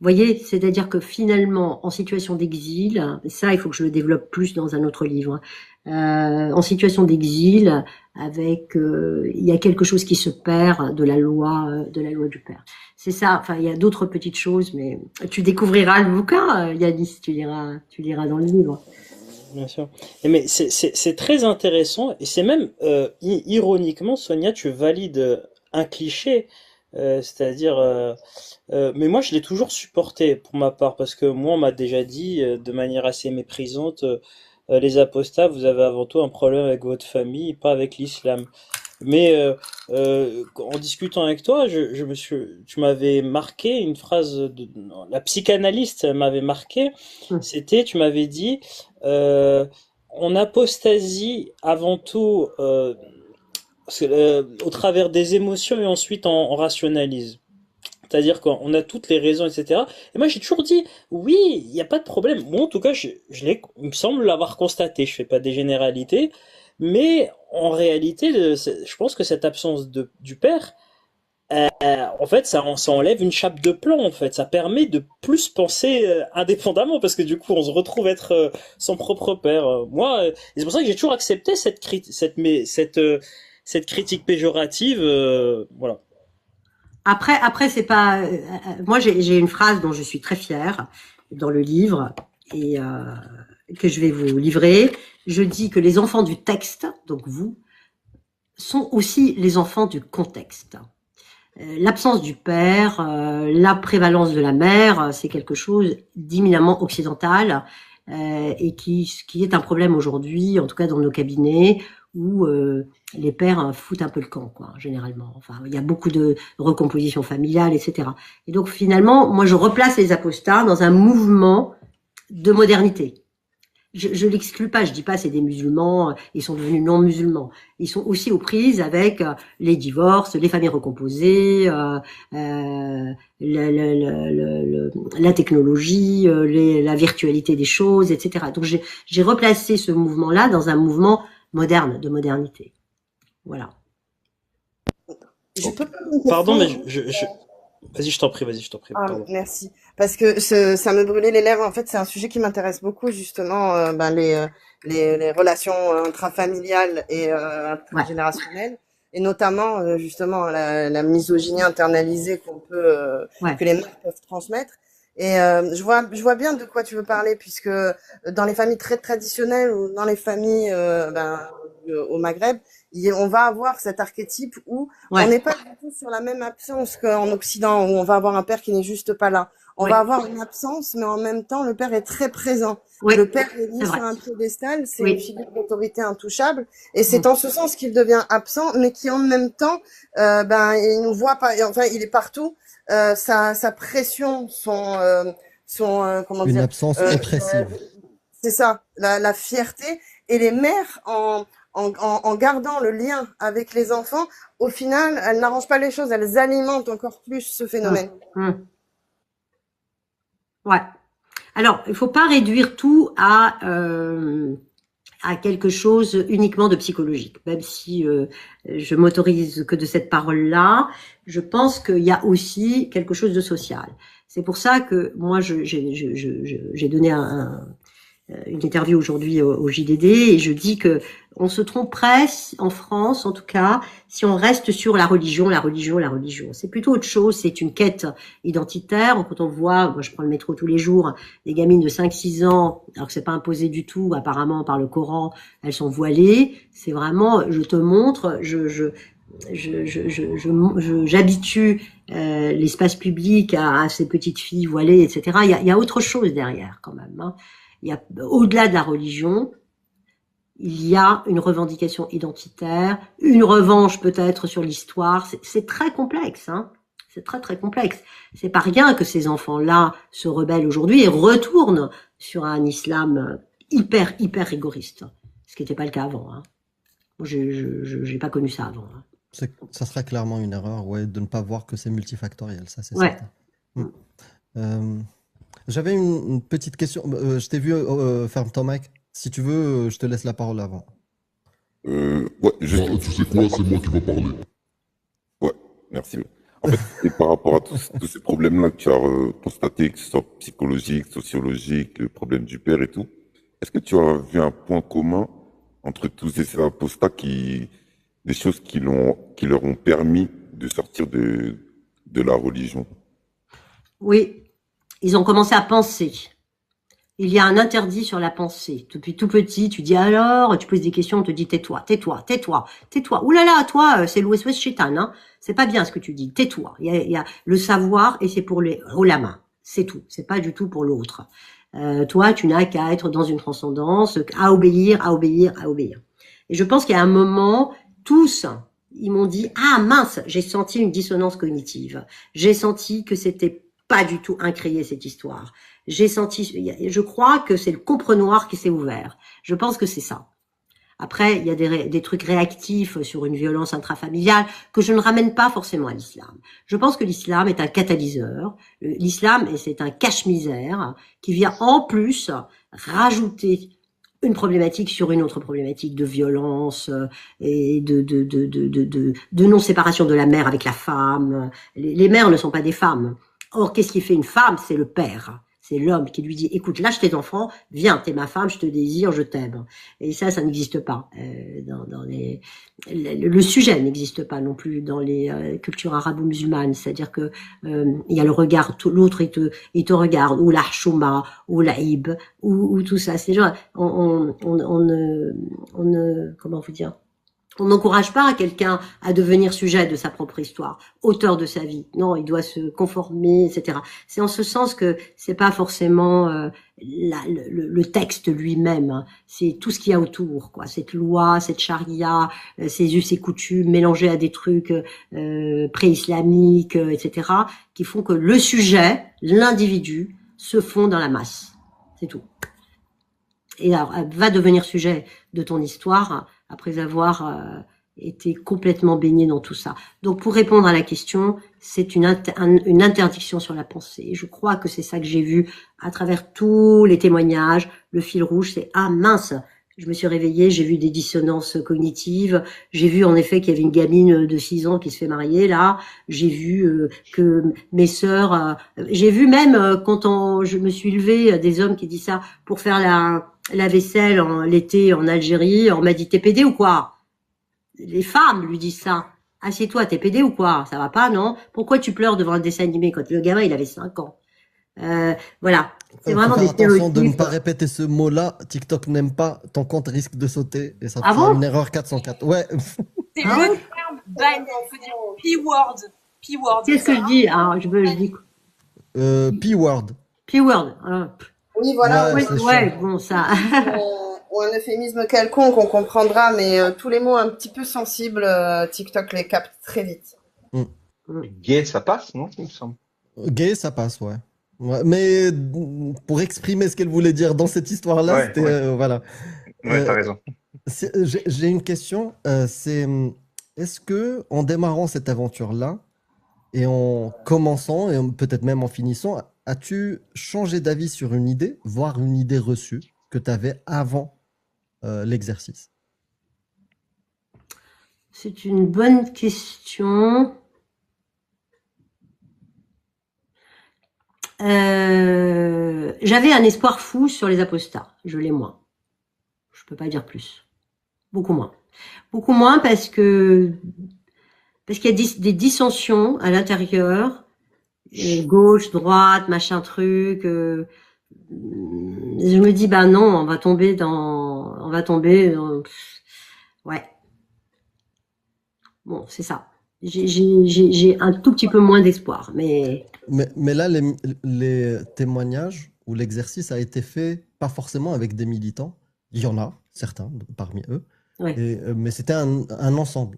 Vous voyez, c'est-à-dire que finalement, en situation d'exil, ça, il faut que je le développe plus dans un autre livre. En situation d'exil, avec, il y a quelque chose qui se perd de la loi du père. C'est ça. Enfin, il y a d'autres petites choses, mais tu découvriras le bouquin, Yanis, tu liras dans le livre. Bien sûr. Mais c'est très intéressant, et c'est même ironiquement, Sonia, tu valides un cliché, c'est-à-dire, mais moi je l'ai toujours supporté pour ma part, parce que moi on m'a déjà dit de manière assez méprisante, les apostats, vous avez avant tout un problème avec votre famille, pas avec l'islam. Mais en discutant avec toi, tu m'avais marqué une phrase la psychanalyste m'avait marqué. C'était, tu m'avais dit, on apostasie avant tout au travers des émotions, et ensuite on rationalise. C'est-à-dire qu'on a toutes les raisons, etc. Et moi, j'ai toujours dit, oui, il n'y a pas de problème. Moi, en tout cas, il me semble l'avoir constaté. Je fais pas des généralités. Mais en réalité, je pense que cette absence du père, en fait, ça enlève une chape de plomb, en fait. Ça permet de plus penser indépendamment, parce que du coup, on se retrouve être son propre père. Moi, et c'est pour ça que j'ai toujours accepté cette critique péjorative. Voilà. Après, c'est pas. Moi, j'ai une phrase dont je suis très fière dans le livre, et que je vais vous livrer. Je dis que les enfants du texte, donc vous, sont aussi les enfants du contexte. L'absence du père, la prévalence de la mère, c'est quelque chose d'éminemment occidental, et qui est un problème aujourd'hui, en tout cas dans nos cabinets, où les pères foutent un peu le camp, quoi, généralement. Enfin, il y a beaucoup de recomposition familiale, etc. Et donc finalement, moi, je replace les apostats dans un mouvement de modernité. Je l'exclus pas, je dis pas c'est des musulmans, ils sont devenus non musulmans. Ils sont aussi aux prises avec les divorces, les familles recomposées, la technologie, la virtualité des choses, etc. Donc j'ai replacé ce mouvement-là dans un mouvement moderne, de modernité. Voilà. Je peux Pardon, mais vas-y, je t'en prie, Ah, pardon. merci. Parce que ça me brûlait les lèvres. En fait, c'est un sujet qui m'intéresse beaucoup, justement, les relations intrafamiliales et intergénérationnelles, et notamment justement la misogynie internalisée que les mères peuvent transmettre. Et je vois bien de quoi tu veux parler, puisque dans les familles très traditionnelles ou dans les familles au Maghreb, on va avoir cet archétype où on n'est pas du tout sur la même absence qu'en Occident, où on va avoir un père qui n'est juste pas là. On va avoir une absence, mais en même temps, le père est très présent. Le père est mis sur un piédestal, c'est une figure d'autorité intouchable, et c'est en ce sens qu'il devient absent, mais qui en même temps, il nous voit pas, enfin, il est partout. Sa pression, comment Une dire, absence oppressive. c'est ça, la fierté, et les mères en gardant le lien avec les enfants, au final, elles n'arrangent pas les choses, elles alimentent encore plus ce phénomène. Ouais. Alors, il faut pas réduire tout à quelque chose uniquement de psychologique. Même si je m'autorise que de cette parole-là, je pense qu'il y a aussi quelque chose de social. C'est pour ça que moi, j'ai donné une interview aujourd'hui au JDD, et je dis que on se tromperait en France, en tout cas, si on reste sur la religion. C'est plutôt autre chose, c'est une quête identitaire. Quand on voit, moi je prends le métro tous les jours, des gamines de 5-6 ans, alors que c'est pas imposé du tout, apparemment par le Coran, elles sont voilées. C'est vraiment, je te montre, j'habitue l'espace public à ces petites filles voilées, etc. Il y a autre chose derrière quand même, hein. au-delà de la religion, il y a une revendication identitaire, une revanche peut-être sur l'histoire. C'est très complexe, hein. C'est très très complexe. C'est pas rien que ces enfants-là se rebellent aujourd'hui et retournent sur un islam hyper rigoriste, ce qui n'était pas le cas avant, hein. Moi, j'ai pas connu ça avant, hein. Ça sera clairement une erreur, ouais, de ne pas voir que c'est multifactoriel, ça c'est Ouais. certain. J'avais une petite question. Je t'ai vu, ferme ton mic. Si tu veux, je te laisse la parole avant. Ouais, Ah, tu sais quoi, c'est moi qui vais parler. Ouais, merci. En fait, c'est par rapport à tous ces problèmes-là que tu as constatés, que ce soit psychologique, sociologique, le problème du père et tout. Est-ce que tu as vu un point commun entre tous ces apostats des choses qui leur ont permis de sortir de la religion? Oui, ils ont commencé à penser. Il y a un interdit sur la pensée. Depuis tout petit, tu dis alors, tu poses des questions, on te dit tais-toi, tais-toi, tais-toi, tais-toi. Ouh là là, toi, c'est l'ouest-ouest chétan, hein. C'est pas bien ce que tu dis, tais-toi. Il y a le savoir et c'est pour les ulama. C'est tout. C'est pas du tout pour l'autre. Toi, tu n'as qu'à être dans une transcendance, à obéir, à obéir, à obéir. Et je pense qu'il y a un moment, tous, ils m'ont dit, ah mince, j'ai senti une dissonance cognitive. J'ai senti que c'était pas du tout incréé cette histoire. J'ai senti, je crois que c'est le comprenoir qui s'est ouvert. Je pense que c'est ça. Après, il y a des trucs réactifs sur une violence intrafamiliale que je ne ramène pas forcément à l'islam. Je pense que l'islam est un catalyseur. L'islam, c'est un cache-misère qui vient en plus rajouter une problématique sur une autre problématique de violence et de non-séparation de la mère avec la femme. Les mères ne sont pas des femmes. Or, qu'est-ce qui fait une femme? C'est le père. C'est l'homme qui lui dit, écoute, lâche tes enfants, viens, t'es ma femme, je te désire, je t'aime. Et ça n'existe pas. Le sujet n'existe pas non plus dans les cultures arabo-musulmanes. C'est-à-dire que il y a le regard, l'autre il te regarde, ou la chouma, ou l'aïb, ou tout ça. C'est genre, on ne, comment vous dire? On n'encourage pas quelqu'un à devenir sujet de sa propre histoire, auteur de sa vie. Non, il doit se conformer, etc. C'est en ce sens que c'est pas forcément le texte lui-même, hein. C'est tout ce qu'il y a autour, quoi. Cette loi, cette charia, ces us et coutumes mélangés à des trucs pré-islamiques, etc., qui font que le sujet, l'individu, se fond dans la masse. C'est tout. Et alors, va devenir sujet de ton histoire après avoir été complètement baigné dans tout ça. Donc, pour répondre à la question, c'est une interdiction sur la pensée. Et je crois que c'est ça que j'ai vu à travers tous les témoignages. Le fil rouge, c'est « Ah mince !» Je me suis réveillée, j'ai vu des dissonances cognitives. J'ai vu en effet qu'il y avait une gamine de 6 ans qui se fait marier là. J'ai vu que mes sœurs... j'ai vu même quand je me suis levée, des hommes qui disent ça pour faire la vaisselle l'été en Algérie. On m'a dit, t'es pédé ou quoi? Les femmes lui disent ça. Assieds-toi, t'es pédé ou quoi? Ça va pas, non? Pourquoi tu pleures devant un dessin animé quand le gamin il avait 5 ans? Voilà. C'est vraiment des attention de ne stéréotypes. pas répéter ce mot-là. TikTok n'aime pas. Ton compte risque de sauter et ça te Ah fera bon? une erreur 404. Ouais. C'est Ah le ouais? terme banni, il faut dire P-word. P-word. Qu'est-ce que je dis? Alors, je dis P-word. P-word. Hein. Oui, voilà. Ouais, Oui, c'est ouais, chiant. bon, ça. Ou un euphémisme quelconque, on comprendra, mais tous les mots un petit peu sensibles, TikTok les capte très vite. Gay, ça passe, non? Il me semble. Gay, ça passe, ouais. Ouais, mais pour exprimer ce qu'elle voulait dire dans cette histoire-là, Ouais, c'était ouais. voilà. Ouais, t'as raison. J'ai une question. C'est est-ce que en démarrant cette aventure-là et en commençant et peut-être même en finissant, as-tu changé d'avis sur une idée, voire une idée reçue que tu avais avant l'exercice? C'est une bonne question. J'avais un espoir fou sur les apostats. Je l'ai moins. Je peux pas dire plus. Beaucoup moins. Beaucoup moins parce qu'il y a des dissensions à l'intérieur, gauche, droite, machin truc. Je me dis bah non, on va tomber dans, ouais. Bon, c'est ça. J'ai un tout petit peu moins d'espoir, mais Mais là, les témoignages où l'exercice a été fait pas forcément avec des militants. Il y en a, certains parmi eux, Ouais. mais c'était un ensemble.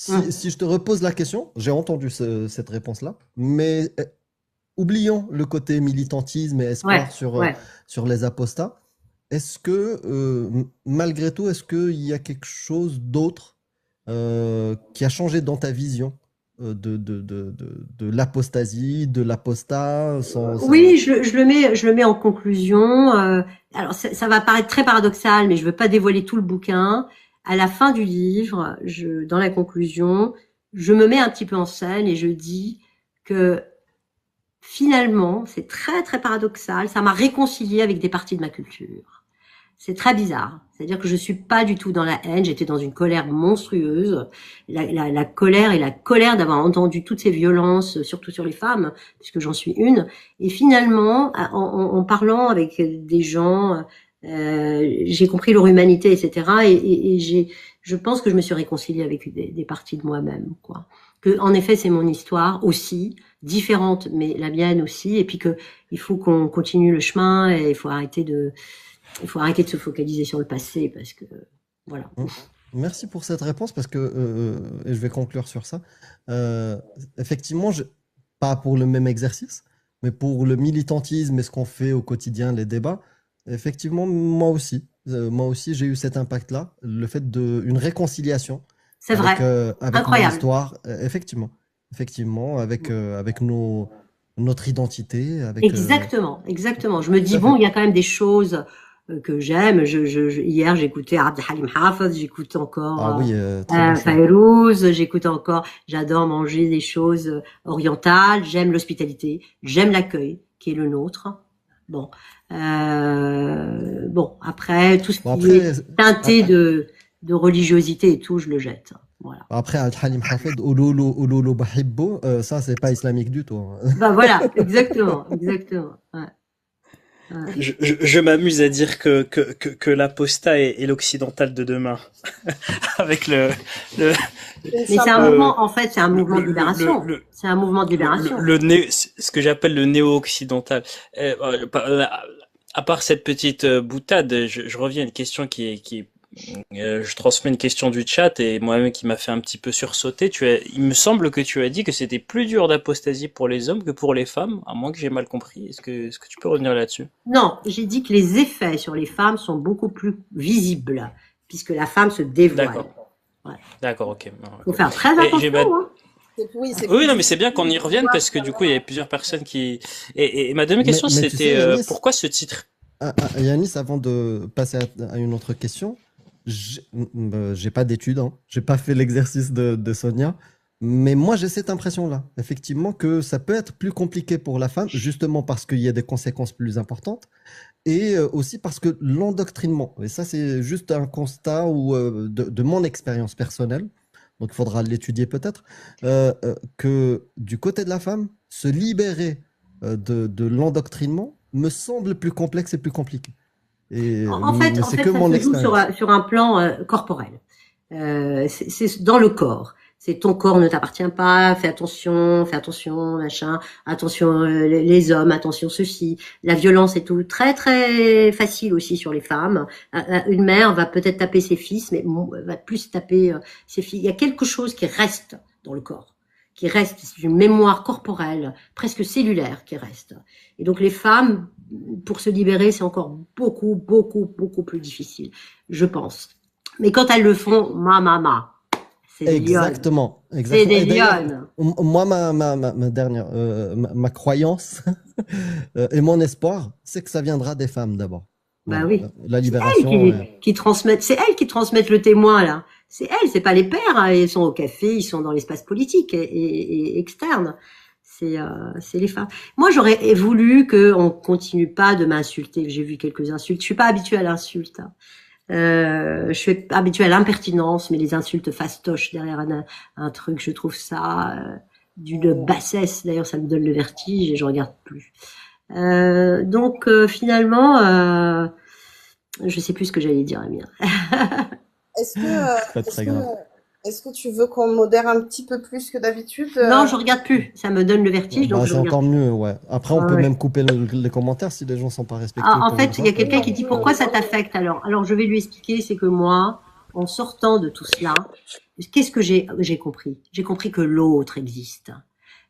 Hum. Si je te repose la question, j'ai entendu cette réponse-là, mais oublions le côté militantisme et espoir Ouais, ouais. sur les apostats. Est-ce que, malgré tout, est-ce qu'il y a quelque chose d'autre qui a changé dans ta vision de l'apostasie, de l'apostat, Oui, je le mets en conclusion. Alors, ça va paraître très paradoxal, mais je veux pas dévoiler tout le bouquin. À la fin du livre, dans la conclusion, je me mets un petit peu en scène et je dis que finalement, c'est très très paradoxal, ça m'a réconcilié avec des parties de ma culture. C'est très bizarre. C'est-à-dire que je suis pas du tout dans la haine, j'étais dans une colère monstrueuse. La colère et la colère d'avoir entendu toutes ces violences, surtout sur les femmes, puisque j'en suis une. Et finalement, en parlant avec des gens, j'ai compris leur humanité, etc. Je pense que je me suis réconciliée avec des parties de moi-même, quoi. Que, en effet, c'est mon histoire aussi, différente, mais la mienne aussi. Et puis que il faut qu'on continue le chemin et il faut arrêter de se focaliser sur le passé parce que voilà. Merci pour cette réponse parce que, et je vais conclure sur ça. Effectivement, pas pour le même exercice, mais pour le militantisme et ce qu'on fait au quotidien, les débats, effectivement, moi aussi, j'ai eu cet impact-là, le fait une réconciliation C'est vrai, avec mon incroyable. histoire, effectivement, avec notre identité, avec. Exactement. Je me dis bon, il y a quand même des choses que j'aime. Hier, j'écoutais Abd Halim Hafez, j'écoute encore Ah oui, très bon choix. Fayrouz, j'écoute encore. J'adore manger des choses orientales. J'aime l'hospitalité, j'aime l'accueil qui est le nôtre. Bon, après tout ce qui est teinté de religiosité et tout, je le jette. Voilà. Après, Abd Halim Hafez, Ouloulou Bahibbo, ça, c'est pas islamique du tout. Hein. Bah voilà, exactement. Ouais. Je m'amuse à dire que l'apostat est l'occidental de demain. Avec le Mais c'est un mouvement, en fait, c'est un mouvement de libération. C'est un mouvement de libération. Ce que j'appelle le néo-occidental. À part cette petite boutade, je reviens à une question qui est je transmets une question du chat et moi-même qui m'a fait un petit peu sursauter. Il me semble que tu as dit que c'était plus dur d'apostasie pour les hommes que pour les femmes, à moins que j'ai mal compris. Est-ce que tu peux revenir là-dessus? Non, j'ai dit que les effets sur les femmes sont beaucoup plus visibles, puisque la femme se dévoile. D'accord. Ouais. D'accord, ok. Faut faire très attention. Oui, non, mais c'est bien qu'on y revienne parce que du coup, il y avait plusieurs personnes qui. Et ma deuxième question, c'était pourquoi ce titre? Yanis, avant de passer à une autre question. J'ai pas d'études, hein. J'ai pas fait l'exercice de Sonia, mais moi j'ai cette impression-là, effectivement, que ça peut être plus compliqué pour la femme, justement parce qu'il y a des conséquences plus importantes, et aussi parce que l'endoctrinement, et ça c'est juste un constat de mon expérience personnelle, donc il faudra l'étudier peut-être, que du côté de la femme, se libérer de l'endoctrinement me semble plus complexe et plus compliqué. En fait, ça se joue sur un plan corporel. C'est dans le corps. C'est ton corps ne t'appartient pas. Fais attention, machin. Attention les hommes, attention ceci. La violence et tout, très très facile aussi sur les femmes. Une mère va peut-être taper ses fils, mais va plus taper ses filles. Il y a quelque chose qui reste dans le corps, qui reste, c'est une mémoire corporelle, presque cellulaire qui reste. Et donc les femmes, pour se libérer, c'est encore beaucoup plus difficile, je pense. Mais quand elles le font, c'est des lionnes. Exactement. C'est des lionnes. Moi, ma dernière, ma croyance et mon espoir, c'est que ça viendra des femmes d'abord. Bah oui. La libération. C'est elles qui transmettent le témoin, là. C'est elles, c'est pas les pères, hein. Ils sont au café, ils sont dans l'espace politique et externe. C'est les femmes. Moi, j'aurais voulu qu'on continue pas de m'insulter. J'ai vu quelques insultes. Je suis pas habituée à l'insulte. Hein. Je suis habituée à l'impertinence, mais les insultes fastoches derrière un truc, je trouve ça d'une bassesse. D'ailleurs, ça me donne le vertige et je regarde plus. Donc, finalement, je sais plus ce que j'allais dire, Amir. Est-ce que Est-ce que tu veux qu'on modère un petit peu plus que d'habitude? Non, je regarde plus. Ça me donne le vertige, donc Bah, je c'est regarde encore plus. mieux, ouais. Après, on Ouais, peut ouais. même couper les commentaires si les gens sont pas respectueux En pour une fait, il y a fois. quelqu'un qui dit pourquoi ça t'affecte alors. Alors, je vais lui expliquer, c'est que moi, en sortant de tout cela, qu'est-ce que j'ai compris? J'ai compris que l'autre existe.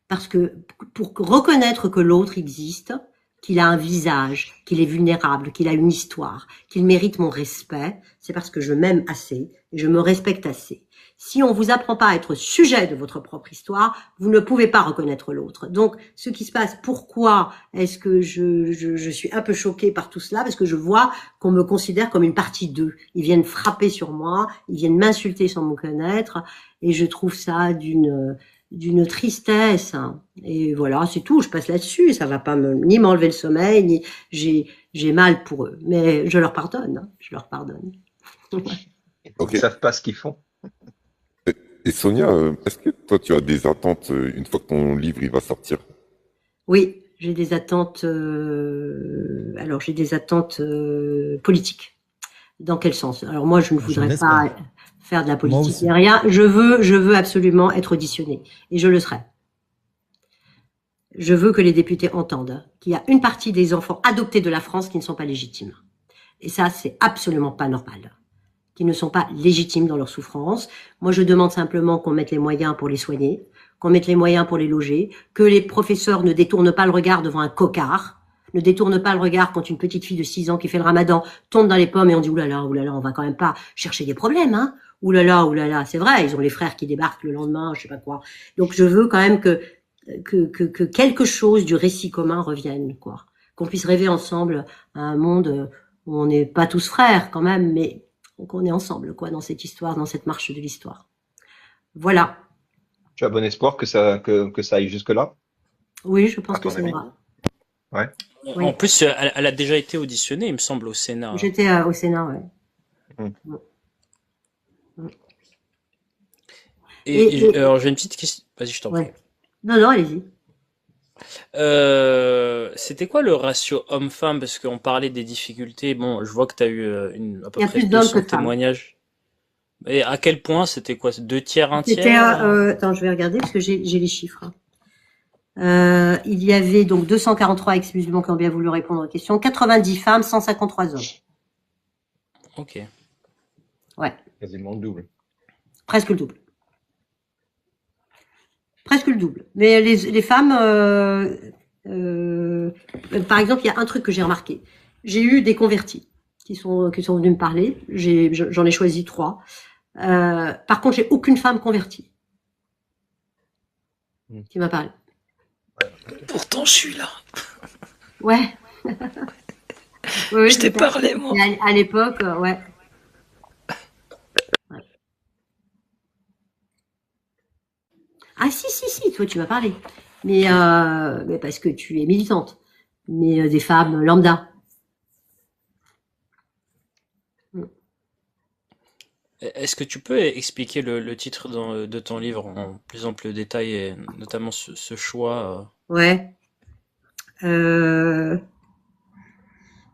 Parce que pour reconnaître que l'autre existe, qu'il a un visage, qu'il est vulnérable, qu'il a une histoire, qu'il mérite mon respect, c'est parce que je m'aime assez et je me respecte assez. Si on vous apprend pas à être sujet de votre propre histoire, vous ne pouvez pas reconnaître l'autre. Donc, ce qui se passe, pourquoi est-ce que je suis un peu choquée par tout cela? Parce que je vois qu'on me considère comme une partie d'eux. Ils viennent frapper sur moi, ils viennent m'insulter sans me connaître, et je trouve ça d'une tristesse. Et voilà, c'est tout. Je passe là-dessus. Ça va pas ni m'enlever le sommeil, ni j'ai mal pour eux. Mais je leur pardonne. Je leur pardonne. Ok. Ils savent pas ce qu'ils font. Et Sonia, est-ce que toi, tu as des attentes une fois que ton livre il va sortir? Oui, j'ai des attentes. Alors, j'ai des attentes politiques. Dans quel sens? Alors moi, je ne Je voudrais pas l'espère. faire de la Moi politique aussi. ni rien. Je veux absolument être auditionnée. Et je le serai. Je veux que les députés entendent qu'il y a une partie des enfants adoptés de la France qui ne sont pas légitimes. Et ça, c'est absolument pas normal. Qui ne sont pas légitimes dans leur souffrance. Moi, je demande simplement qu'on mette les moyens pour les soigner, qu'on mette les moyens pour les loger, que les professeurs ne détournent pas le regard devant un cocard, ne détournent pas le regard quand une petite fille de 6 ans qui fait le ramadan tombe dans les pommes et on dit oulala, on va quand même pas chercher des problèmes, hein. Oulala, c'est vrai, ils ont les frères qui débarquent le lendemain, je sais pas quoi. Donc je veux quand même que quelque chose du récit commun revienne, quoi. Qu'on puisse rêver ensemble à un monde où on n'est pas tous frères quand même, mais qu'on est ensemble, quoi, dans cette histoire, dans cette marche de l'histoire. Voilà. Tu as bon espoir que ça aille jusque-là, Oui, je pense à que ton ça avis? ira. Ouais. Oui. En plus, elle a déjà été auditionnée, il me semble, au Sénat. J'étais au Sénat, ouais. Hmm. Alors, j'ai une petite question. Vas-y, je t'en prie. Ouais. Non, allez-y. C'était quoi le ratio homme-femme? Parce qu'on parlait des difficultés. Bon, je vois que tu as eu à peu Il y a près plus d'hommes que 200 de femmes. témoignages. Et à quel point c'était quoi? 2 tiers, un C'était, tiers? attends, je vais regarder parce que j'ai les chiffres. Il y avait donc 243 ex-musulmans qui ont bien voulu répondre aux questions, 90 femmes, 153 hommes. Ok. Ouais, Quasiment le double. presque le double. Presque le double. Mais les femmes, par exemple, il y a un truc que j'ai remarqué. J'ai eu des convertis qui sont venus me parler. J'en ai choisi 3. Par contre, j'ai aucune femme convertie qui m'a parlé. Pourtant, je suis là. Ouais. Oui, Je t'ai parlé, moi. À l'époque, ouais. Ah si, toi tu m'as parlé. Mais parce que tu es militante. Mais des femmes lambda. Est-ce que tu peux expliquer le titre de ton livre en plus ample détail et notamment ce choix? Ouais.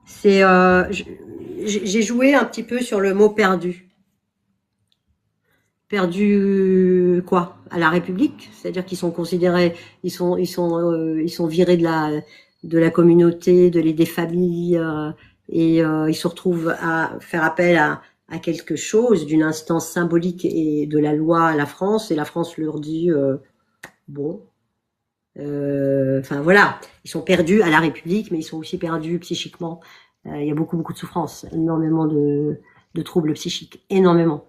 C'est j'ai joué un petit peu sur le mot perdu. Perdu quoi? À la République, c'est-à-dire qu'ils sont considérés, ils sont virés de la communauté, des familles, et ils se retrouvent à faire appel à quelque chose d'une instance symbolique et de la loi à la France, et la France leur dit bon. Enfin voilà, ils sont perdus à la République, mais ils sont aussi perdus psychiquement. Il y a beaucoup de souffrance, énormément de troubles psychiques, énormément.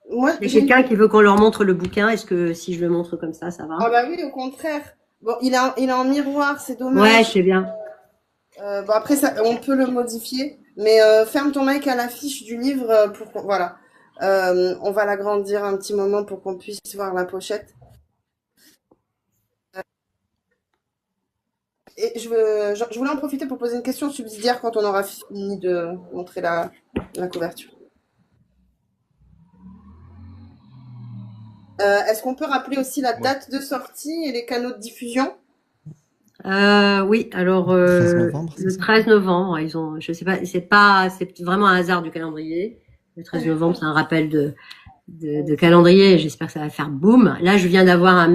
Moi, Il y a quelqu'un qui veut qu'on leur montre le bouquin. Est-ce que si je le montre comme ça va? Ah bah oui, au contraire. Bon, il est en miroir, c'est dommage. Ouais, je sais bien. Bon, après, on peut le modifier. Mais ferme ton mic à l'affiche du livre voilà. On va l'agrandir un petit moment pour qu'on puisse voir la pochette. Et je voulais en profiter pour poser une question subsidiaire quand on aura fini de montrer la couverture. Est-ce qu'on peut rappeler aussi la date de sortie et les canaux de diffusion? Oui, alors Le 13 novembre, c'est le ça? 13 novembre, ils ont, je sais pas, c'est vraiment un hasard du calendrier. Le 13 novembre, c'est un rappel de calendrier. J'espère que ça va faire boum. Là, je viens d'avoir un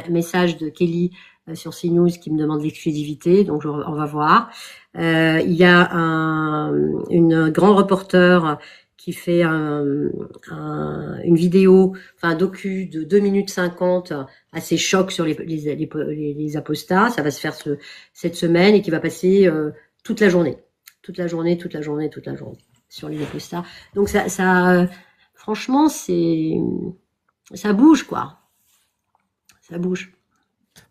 message de Kelly sur CNews qui me demande l'exclusivité, donc on va voir. Il y a une grand reporter qui fait une vidéo, enfin un docu de 2 minutes 50 assez choc sur les apostats. Ça va se faire cette semaine et qui va passer toute la journée sur les apostats. Donc franchement, ça bouge, quoi. Ça bouge.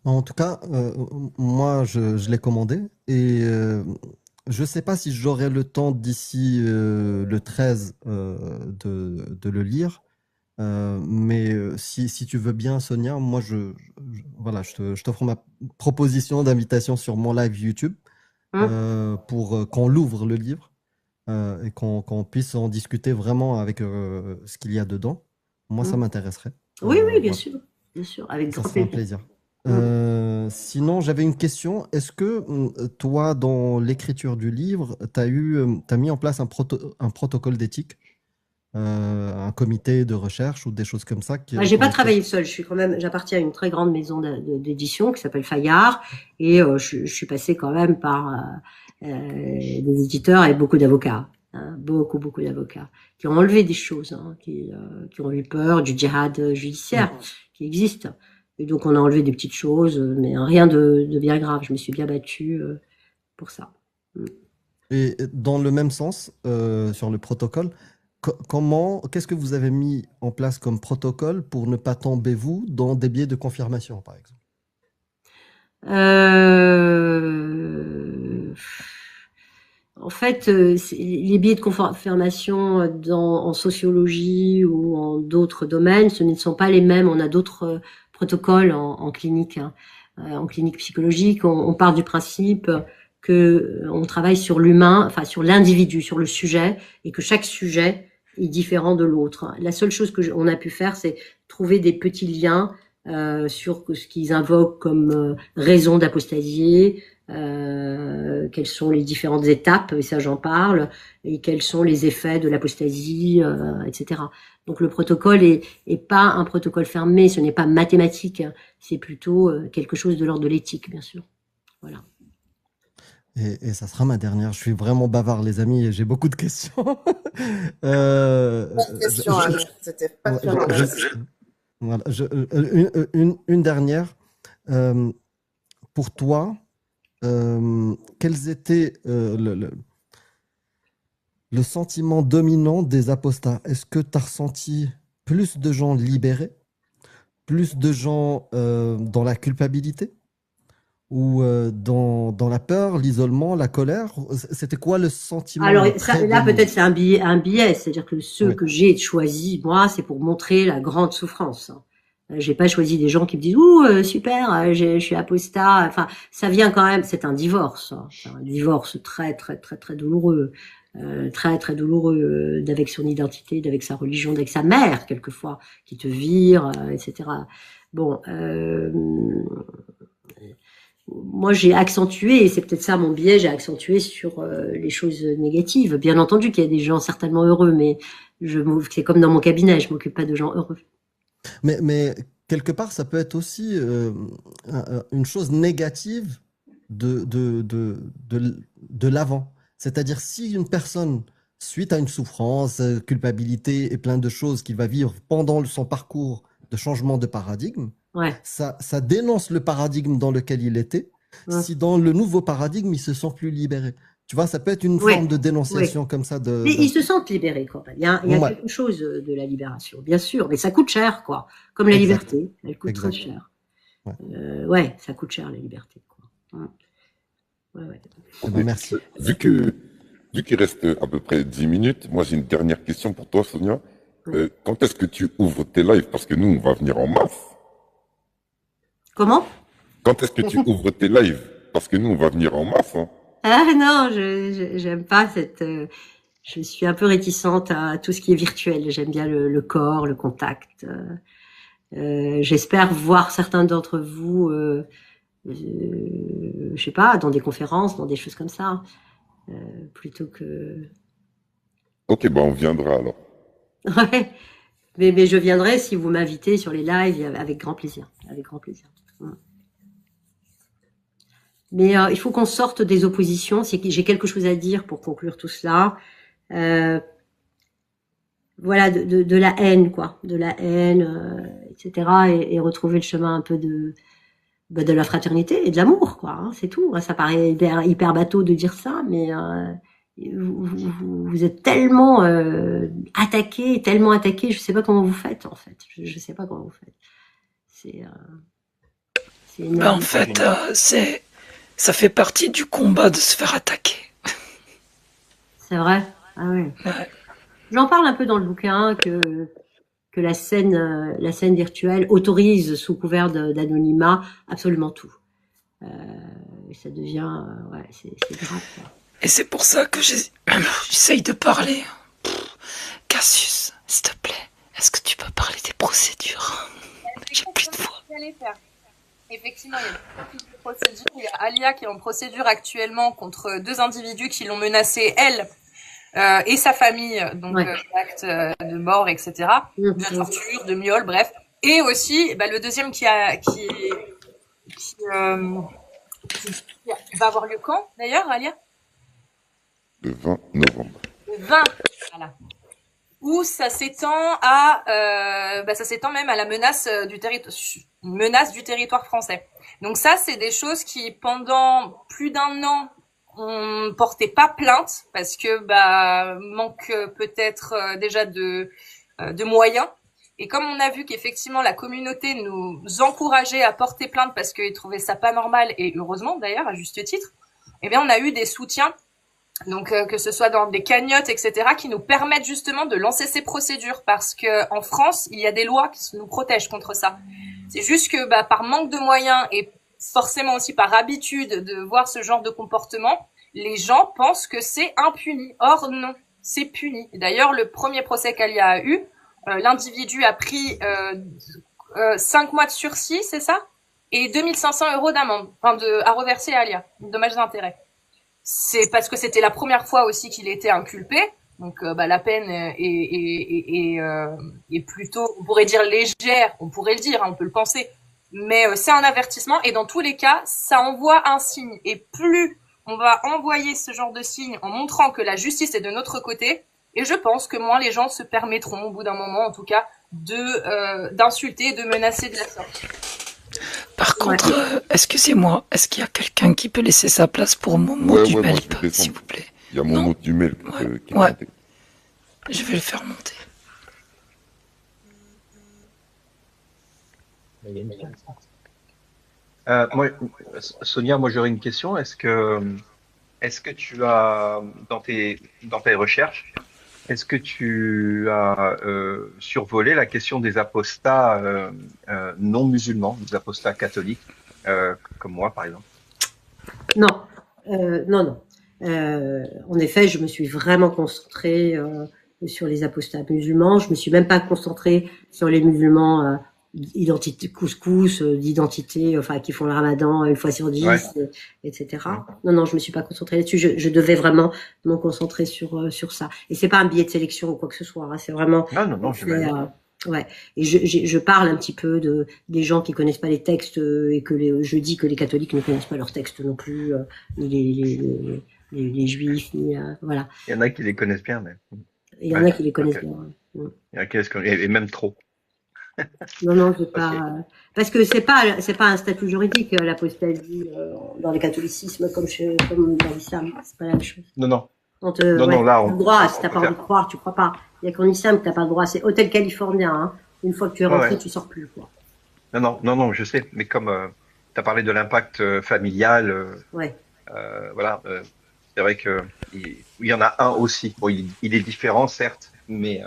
En tout cas, moi, je l'ai commandé et je ne sais pas si j'aurai le temps d'ici le 13 de le lire. Mais si tu veux bien, Sonia, moi, voilà, je t'offre ma proposition d'invitation sur mon live YouTube pour qu'on l'ouvre le livre et qu'on puisse en discuter vraiment avec ce qu'il y a dedans. Moi, ça m'intéresserait. Oui, bien Voilà. sûr, avec Ça grand sera un plaisir. plaisir. Sinon, j'avais une question. Est-ce que toi, dans l'écriture du livre, t'as mis en place un protocole d'éthique, un comité de recherche ou des choses comme ça J'ai pas travaillé seule. J'appartiens à une très grande maison d'édition qui s'appelle Fayard et je suis passée quand même par des éditeurs et beaucoup d'avocats, hein, beaucoup d'avocats qui ont enlevé des choses, hein, qui ont eu peur du djihad judiciaire qui existe. Et donc on a enlevé des petites choses, mais rien de bien grave. Je me suis bien battue pour ça. Et dans le même sens, sur le protocole, qu'est-ce que vous avez mis en place comme protocole pour ne pas tomber, vous, dans des biais de confirmation, par exemple? En fait, les biais de confirmation en sociologie ou en d'autres domaines, ce ne sont pas les mêmes. On a d'autres protocoles en clinique, hein, en clinique psychologique. On part du principe que on travaille sur l'humain, enfin sur l'individu, sur le sujet, et que chaque sujet est différent de l'autre. La seule chose on a pu faire, c'est trouver des petits liens sur ce qu'ils invoquent comme raison d'apostasier, quelles sont les différentes étapes, et ça j'en parle, et quels sont les effets de l'apostasie, etc. Donc le protocole est pas un protocole fermé, ce n'est pas mathématique, hein, c'est plutôt quelque chose de l'ordre de l'éthique, bien sûr. Voilà. Et ça sera ma dernière. Je suis vraiment bavard, les amis, et j'ai beaucoup de questions. C'était passionnant. Voilà, une dernière. Pour toi, quels étaient le sentiment dominant des apostats? Est-ce que tu as ressenti plus de gens libérés, plus de gens dans la culpabilité ou dans la peur, l'isolement, la colère? C'était quoi le sentiment? Alors là, peut-être c'est un biais, c'est-à-dire que ceux que j'ai choisis, moi, c'est pour montrer la grande souffrance. J'ai pas choisi des gens qui me disent ouh super, je suis apostat. Enfin, ça vient quand même. C'est un divorce, hein. C'est un divorce très douloureux, très douloureux d'avec son identité, d'avec sa religion, d'avec sa mère quelquefois qui te vire, etc. Bon, moi j'ai accentué, et c'est peut-être ça mon biais, j'ai accentué sur les choses négatives. Bien entendu qu'il y a des gens certainement heureux, mais c'est comme dans mon cabinet, je m'occupe pas de gens heureux. Mais quelque part, ça peut être aussi une chose négative de l'avant. C'est-à-dire, si une personne, suite à une souffrance, culpabilité et plein de choses qu'il va vivre pendant son parcours de changement de paradigme, ça dénonce le paradigme dans lequel il était. Si dans le nouveau paradigme, il se sent plus libéré. Tu vois, ça peut être une forme de dénonciation comme ça. Mais ils se sentent libérés quand même. Il y a quelque chose de la libération, bien sûr. Mais ça coûte cher, quoi. Comme la liberté, elle coûte très cher. Ça coûte cher, la liberté, quoi. Merci. Vu qu'il reste à peu près 10 minutes, moi j'ai une dernière question pour toi, Sonia. Quand est-ce que tu ouvres tes lives? Parce que nous, on va venir en masse. Comment? Quand est-ce que tu ouvres tes lives? Parce que nous, on va venir en masse. Hein. Ah non, j'aime pas je suis un peu réticente à tout ce qui est virtuel. J'aime bien le corps, le contact. J'espère voir certains d'entre vous je sais pas, dans des conférences, dans des choses comme ça, plutôt que. Ok, bah on viendra alors. Ouais. Mais je viendrai si vous m'invitez sur les lives avec grand plaisir, avec grand plaisir. Mais il faut qu'on sorte des oppositions. C'est que j'ai quelque chose à dire pour conclure tout cela. Voilà, de la haine, quoi, de la haine, etc. Et retrouver le chemin un peu de la fraternité et de l'amour, quoi. Hein, c'est tout. Ça paraît hyper bateau de dire ça, mais vous êtes tellement attaqués, je sais pas comment vous faites, en fait. Je sais pas comment vous faites. C'est en fait, ça fait partie du combat de se faire attaquer. C'est vrai? Ah ouais. J'en parle un peu dans le bouquin que la scène virtuelle autorise sous couvert d'anonymat absolument tout. Ça devient, ouais, c'est grave, quoi. Et c'est pour ça que j'essaye de parler. Cassius, s'il te plaît, est-ce que tu peux parler des procédures? J'ai plus de voix. Effectivement, il y a des procédures. Il y a Alia qui est en procédure actuellement contre 2 individus qui l'ont menacée, elle et sa famille, donc d'actes de mort, etc., de torture, de viol, bref. Et aussi, le deuxième qui va avoir lieu quand, d'ailleurs, Alia? Le 20 novembre. Le 20, voilà. Où ça s'étend ça s'étend même à la menace du territoire français. Donc ça, c'est des choses qui, pendant plus d'1 an, on portait pas plainte parce que manque peut-être déjà de moyens. Et comme on a vu qu'effectivement la communauté nous encourageait à porter plainte parce qu'ils trouvaient ça pas normal, et heureusement d'ailleurs, à juste titre, eh bien on a eu des soutiens, donc que ce soit dans des cagnottes, etc., qui nous permettent justement de lancer ces procédures, parce que en France, il y a des lois qui nous protègent contre ça. C'est juste que par manque de moyens et forcément aussi par habitude de voir ce genre de comportement, les gens pensent que c'est impuni. Or non, c'est puni. D'ailleurs, le premier procès qu'Alia a eu, l'individu a pris 5 mois de sursis, c'est ça, et 2500 € d'amende, à reverser à Alia, dommages et intérêts. C'est parce que c'était la première fois aussi qu'il était inculpé, donc la peine est plutôt, on pourrait dire légère, on pourrait le dire, on peut le penser, mais c'est un avertissement, et dans tous les cas, ça envoie un signe. Et plus on va envoyer ce genre de signe en montrant que la justice est de notre côté, et je pense que moins les gens se permettront, au bout d'un moment en tout cas, d'insulter et de menacer de la sorte. Par contre, excusez-moi, est-ce qu'il y a quelqu'un qui peut laisser sa place pour Momo du Melp, s'il vous plaît? Il y a Momo du Melp qui est monté. Je vais le faire monter. Sonia, moi j'aurais une question. Est-ce que tu as, dans tes recherches, est-ce que tu as survolé la question des apostats non musulmans, des apostats catholiques, comme moi par exemple? Non, non. En effet, je me suis vraiment concentrée sur les apostats musulmans. Je me suis même pas concentrée sur les musulmans identité couscous, d'identité, qui font le ramadan 1 fois sur 10, etc. Non, je me suis pas concentrée là-dessus. Je devais vraiment me concentrer sur ça. Et c'est pas un biais de sélection ou quoi que ce soit. Hein. C'est vraiment. Non, ouais. Et je parle un petit peu des gens qui connaissent pas les textes et je dis que les catholiques ne connaissent pas leurs textes non plus, ni les juifs, ni voilà. Il y en a qui les connaissent bien, mais. Il y en a qui les connaissent bien. Il y en a qui les connaissent, et même trop. Non, c'est pas parce que c'est pas un statut juridique, l'apostasie dans le catholicisme comme dans l'islam, c'est pas la même chose. Non. Là t'as le droit, si t'as pas envie de croire, tu crois pas. Il y a qu'en islam que t'as pas le droit, c'est hôtel californien, hein. Une fois que tu es rentré, tu sors plus, quoi. Non, je sais, mais comme tu as parlé de l'impact familial, voilà, c'est vrai que il y en a un aussi. Bon, il est différent, certes, mais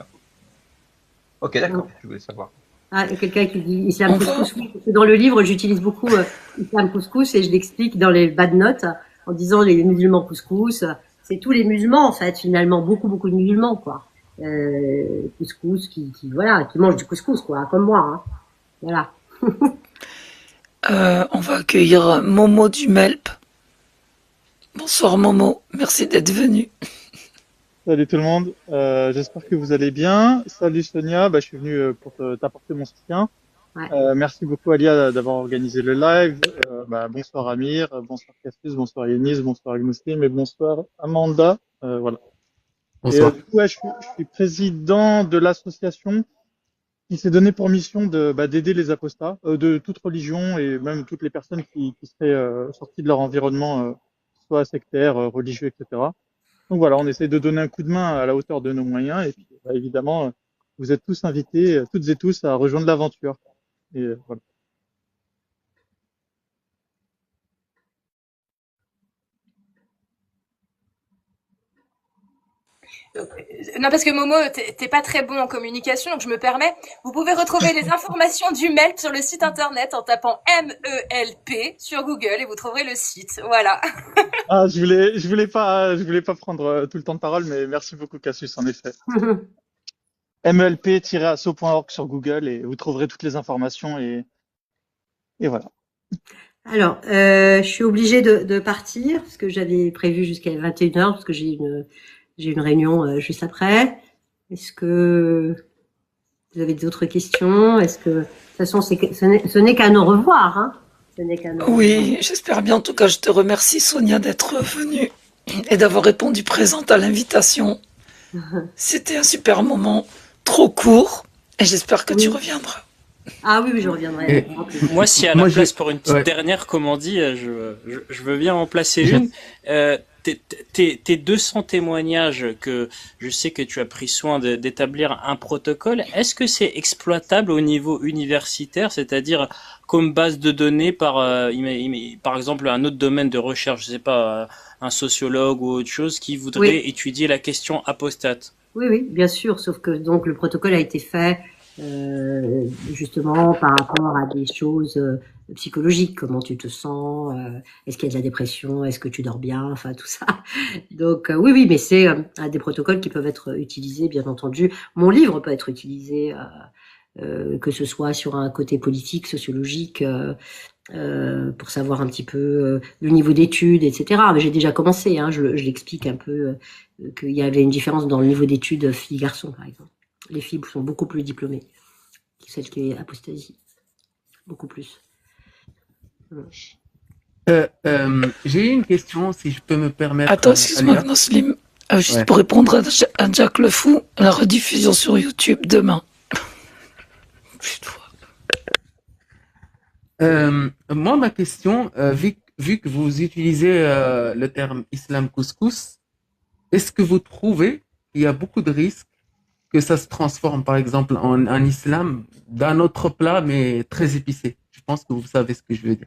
ok, d'accord, je voulais savoir. Ah, il y a quelqu'un qui dit Islam Couscous, oui, parce que dans le livre, j'utilise beaucoup Islam Couscous et je l'explique dans les bad notes en disant les musulmans couscous, c'est tous les musulmans en fait, finalement, beaucoup de musulmans, quoi. Couscous qui mangent du couscous, quoi, comme moi, hein. Voilà. On va accueillir Momo du MELP. Bonsoir Momo, merci d'être venu. Salut tout le monde, j'espère que vous allez bien. Salut Sonia, je suis venu pour t'apporter mon soutien. Ouais. Merci beaucoup Alia d'avoir organisé le live. Bonsoir Amir, bonsoir Cassius, bonsoir Yanis, bonsoir Agnostim et bonsoir Amanda. Voilà. Bonsoir. Du coup, je suis président de l'association qui s'est donné pour mission d'aider les apostats de toute religion et même toutes les personnes qui seraient sorties de leur environnement, soit sectaire, religieux, etc. Donc voilà, on essaie de donner un coup de main à la hauteur de nos moyens et puis évidemment, vous êtes tous invités, toutes et tous, à rejoindre l'aventure. Et voilà. Non, parce que Momo, t'es pas très bon en communication, donc je me permets. Vous pouvez retrouver les informations du MELP sur le site internet en tapant MELP sur Google et vous trouverez le site. Voilà. Ah, je voulais pas prendre tout le temps de parole, mais merci beaucoup Cassius, en effet. melp-asso.org sur Google et vous trouverez toutes les informations et voilà. Alors, je suis obligée de partir parce que j'avais prévu jusqu'à 21h parce que j'ai une réunion juste après. Est-ce que vous avez d'autres questions? Est-ce que, de toute façon, ce n'est qu'à nous revoir, hein? Ce n'est qu'à nous Oui, j'espère bien. En tout cas, je te remercie, Sonia, d'être venue et d'avoir répondu présente à l'invitation. C'était un super moment, trop court, et j'espère que tu reviendras. Ah oui, je reviendrai. Moi, s'il y a la place pour une petite dernière, comme on dit, je veux bien en placer une. Tes 200 témoignages que je sais que tu as pris soin d'établir un protocole, est-ce que c'est exploitable au niveau universitaire, c'est-à-dire comme base de données par exemple un autre domaine de recherche, je sais pas, un sociologue ou autre chose qui voudrait étudier la question apostate? Oui, bien sûr, sauf que donc le protocole a été fait justement par rapport à des choses psychologiques, comment tu te sens, est-ce qu'il y a de la dépression, est-ce que tu dors bien, enfin tout ça. Donc oui, mais c'est des protocoles qui peuvent être utilisés, bien entendu. Mon livre peut être utilisé, que ce soit sur un côté politique, sociologique, pour savoir un petit peu le niveau d'études, etc. Mais j'ai déjà commencé, hein, je l'explique un peu, qu'il y avait une différence dans le niveau d'études filles-garçons, par exemple. Les filles sont beaucoup plus diplômées que celles qui est apostasie. Beaucoup plus. J'ai une question, si je peux me permettre. Attends, excuse-moi, Noslim. Juste pour répondre à Jack le Fou, la rediffusion sur YouTube demain. Moi, ma question, vu que vous utilisez le terme islam couscous, est-ce que vous trouvez qu'il y a beaucoup de risques que ça se transforme, par exemple, en un islam d'un autre plat, mais très épicé? Je pense que vous savez ce que je veux dire.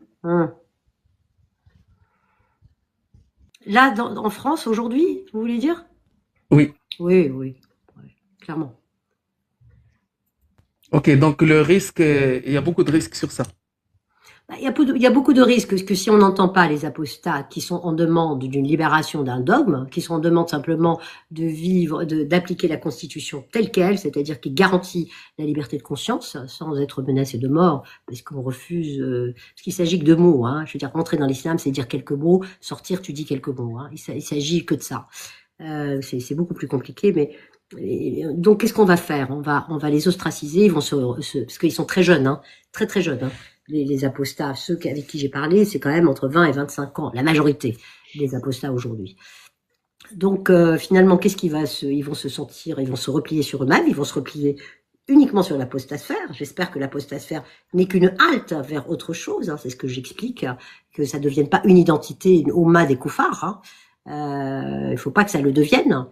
Là, en France, aujourd'hui, vous voulez dire? Oui. Oui, clairement. Ok, donc le risque, il y a beaucoup de risques sur ça. Il y a beaucoup de risques parce que si on n'entend pas les apostats qui sont en demande d'une libération d'un dogme, qui sont en demande simplement de vivre, d'appliquer la Constitution telle qu'elle, c'est-à-dire qui garantit la liberté de conscience sans être menacé de mort, parce qu'on refuse, parce qu'il s'agit que de mots, hein. Je veux dire, entrer dans l'islam, c'est dire quelques mots, sortir, tu dis quelques mots, hein. Il s'agit que de ça. C'est beaucoup plus compliqué, mais donc qu'est-ce qu'on va faire? On va les ostraciser, ils vont parce qu'ils sont très jeunes, hein, très jeunes, hein. Les apostats, ceux avec qui j'ai parlé, c'est quand même entre 20 et 25 ans, la majorité des apostats aujourd'hui. Donc finalement, qu'est-ce ils vont se sentir, ils vont se replier sur eux-mêmes, ils vont se replier uniquement sur l'apostasphère. J'espère que l'apostasphère n'est qu'une halte vers autre chose, hein, c'est ce que j'explique, que ça ne devienne pas une identité, une Oumma des koufars. Il faut pas que ça le devienne.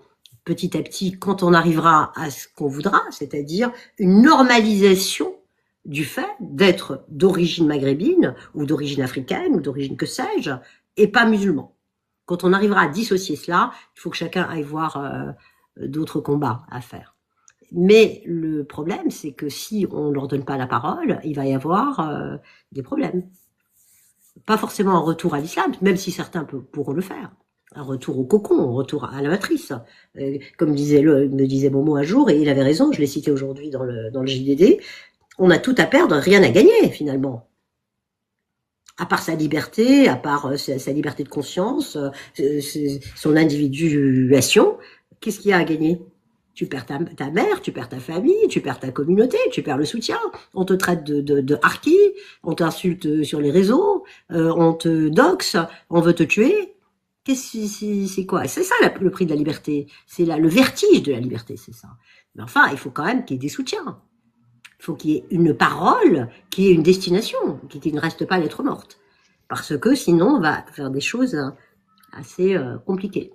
Petit à petit, quand on arrivera à ce qu'on voudra, c'est-à-dire une normalisation du fait d'être d'origine maghrébine ou d'origine africaine ou d'origine que sais-je, et pas musulman. Quand on arrivera à dissocier cela, il faut que chacun aille voir d'autres combats à faire. Mais le problème, c'est que si on ne leur donne pas la parole, il va y avoir des problèmes. Pas forcément un retour à l'islam, même si certains pourront le faire. Un retour au cocon, un retour à la matrice. Comme me disait Momo un jour, et il avait raison, je l'ai cité aujourd'hui dans le JDD, on a tout à perdre, rien à gagner, finalement. à part sa liberté, à part sa liberté de conscience, son individuation, qu'est-ce qu'il y a à gagner? Tu perds ta mère, tu perds ta famille, tu perds ta communauté, tu perds le soutien. On te traite de harki, on t'insulte sur les réseaux, on te doxe, on veut te tuer. C'est quoi? C'est ça le prix de la liberté. C'est le vertige de la liberté, c'est ça. Mais enfin, il faut quand même qu'il y ait des soutiens. Il faut qu'il y ait une parole, qu'il y ait une destination, qui ne reste pas lettre morte. Parce que sinon, on va faire des choses assez compliquées.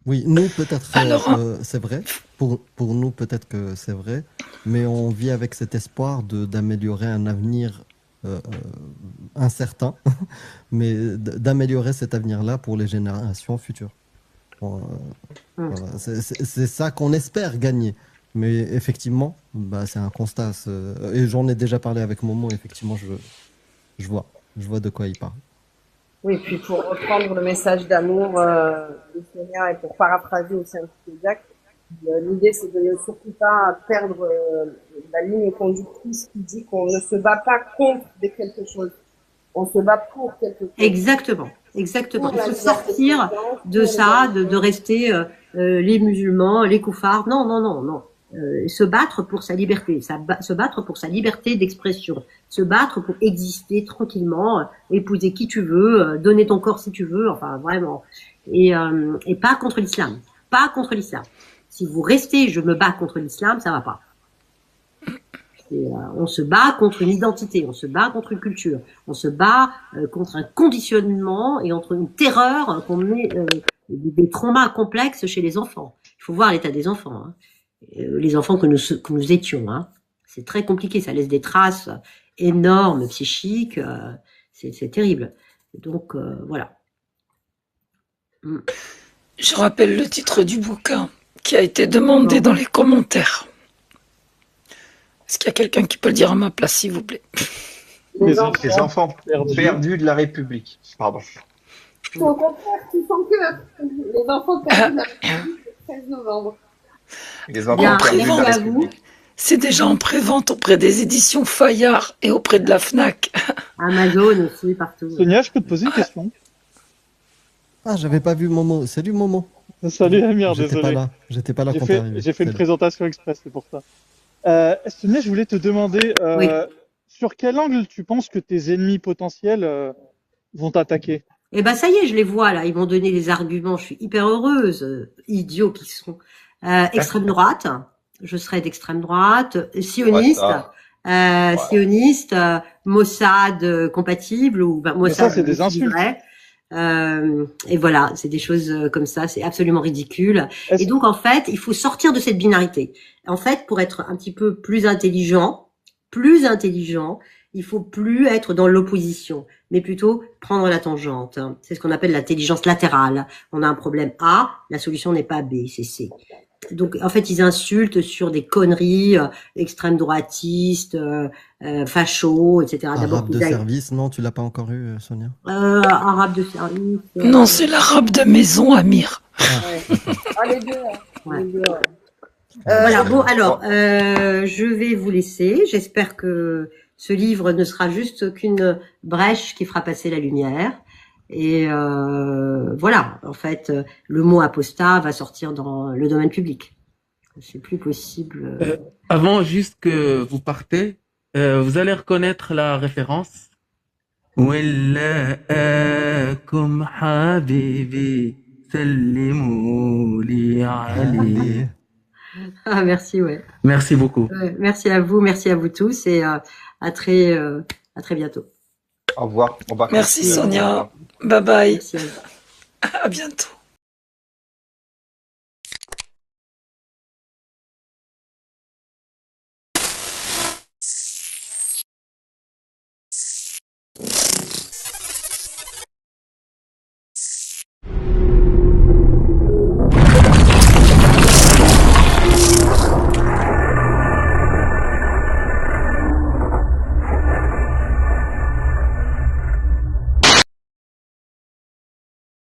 Oui, nous peut-être Alors, c'est vrai. Pour nous peut-être que c'est vrai, mais on vit avec cet espoir d'améliorer un avenir incertain, mais d'améliorer cet avenir-là pour les générations futures. Bon, voilà, c'est ça qu'on espère gagner. Mais effectivement, bah, c'est un constat. Et j'en ai déjà parlé avec Momo, effectivement, je vois de quoi il parle. Oui, puis pour reprendre le message d'amour de Sonia et pour paraphraser aussi un petit peu Jacques, l'idée c'est de ne surtout pas perdre la ligne conductrice qui dit qu'on ne se bat pas contre quelque chose, on se bat pour quelque chose. Exactement. Il faut sortir de ça, de rester les musulmans, les koufars. Non. Se battre pour sa liberté, se battre pour sa liberté d'expression, se battre pour exister tranquillement, épouser qui tu veux, donner ton corps si tu veux, enfin vraiment, et pas contre l'islam, pas contre l'islam. Si vous restez, je me bats contre l'islam, ça va pas. On se bat contre une identité, on se bat contre une culture, on se bat contre un conditionnement et entre une terreur qu'on met des traumas complexes chez les enfants. Il faut voir l'état des enfants. Hein. Les enfants que nous étions, hein. C'est très compliqué, ça laisse des traces énormes psychiques, c'est terrible. Donc voilà. Je rappelle le titre du bouquin qui a été demandé dans les commentaires. Est-ce qu'il y a quelqu'un qui peut le dire à ma place, s'il vous plaît? Les enfants perdus de la République. Pardon. Au contraire, qui font que les enfants perdus de la République le 13 novembre. Les enfants perdus de la République. C'est déjà en prévente auprès des éditions Fayard et auprès de la FNAC. Amazon aussi, partout. Sonia, je peux te poser une question? Ah, j'avais pas vu Momo. Salut Momo. Salut Amir, désolé. J'étais pas là quand t'es arrivé. J'ai fait une présentation express, c'est pour ça. Sonia, je voulais te demander Oui. sur quel angle tu penses que tes ennemis potentiels vont t'attaquer? Eh ben ça y est, je les vois là. Ils m'ont donné des arguments. Je suis hyper heureuse. Idiots qui sont. Extrême droite. Je serai d'extrême droite. Sioniste. Sioniste. Mossad compatible ou ben, Mossad. Mais ça, c'est des insultes. Et voilà, c'est des choses comme ça, c'est absolument ridicule. Et donc, en fait, il faut sortir de cette binarité. En fait, pour être un petit peu plus intelligent, il faut plus être dans l'opposition, mais plutôt prendre la tangente. C'est ce qu'on appelle l'intelligence latérale. On a un problème A, la solution n'est pas B, c'est C. Donc, en fait, ils insultent sur des conneries extrême droitistes, fachos, etc. Arabe de service, non, tu l'as pas encore eu, Sonia? Arabe de service. Non, c'est l'arabe de maison, Amir. Les deux. Ouais. Les deux, ouais. Voilà, bon, alors, je vais vous laisser. J'espère que ce livre ne sera juste qu'une brèche qui fera passer la lumière. Et voilà, en fait, le mot apostat va sortir dans le domaine public. C'est plus possible. Avant, juste que vous partez, vous allez reconnaître la référence. Wallakum habibi sallimu li ali. Ah, merci, ouais. Merci beaucoup. Merci à vous tous et à très bientôt. Au revoir. Merci Sonia. Bye bye. Merci à vous. À bientôt.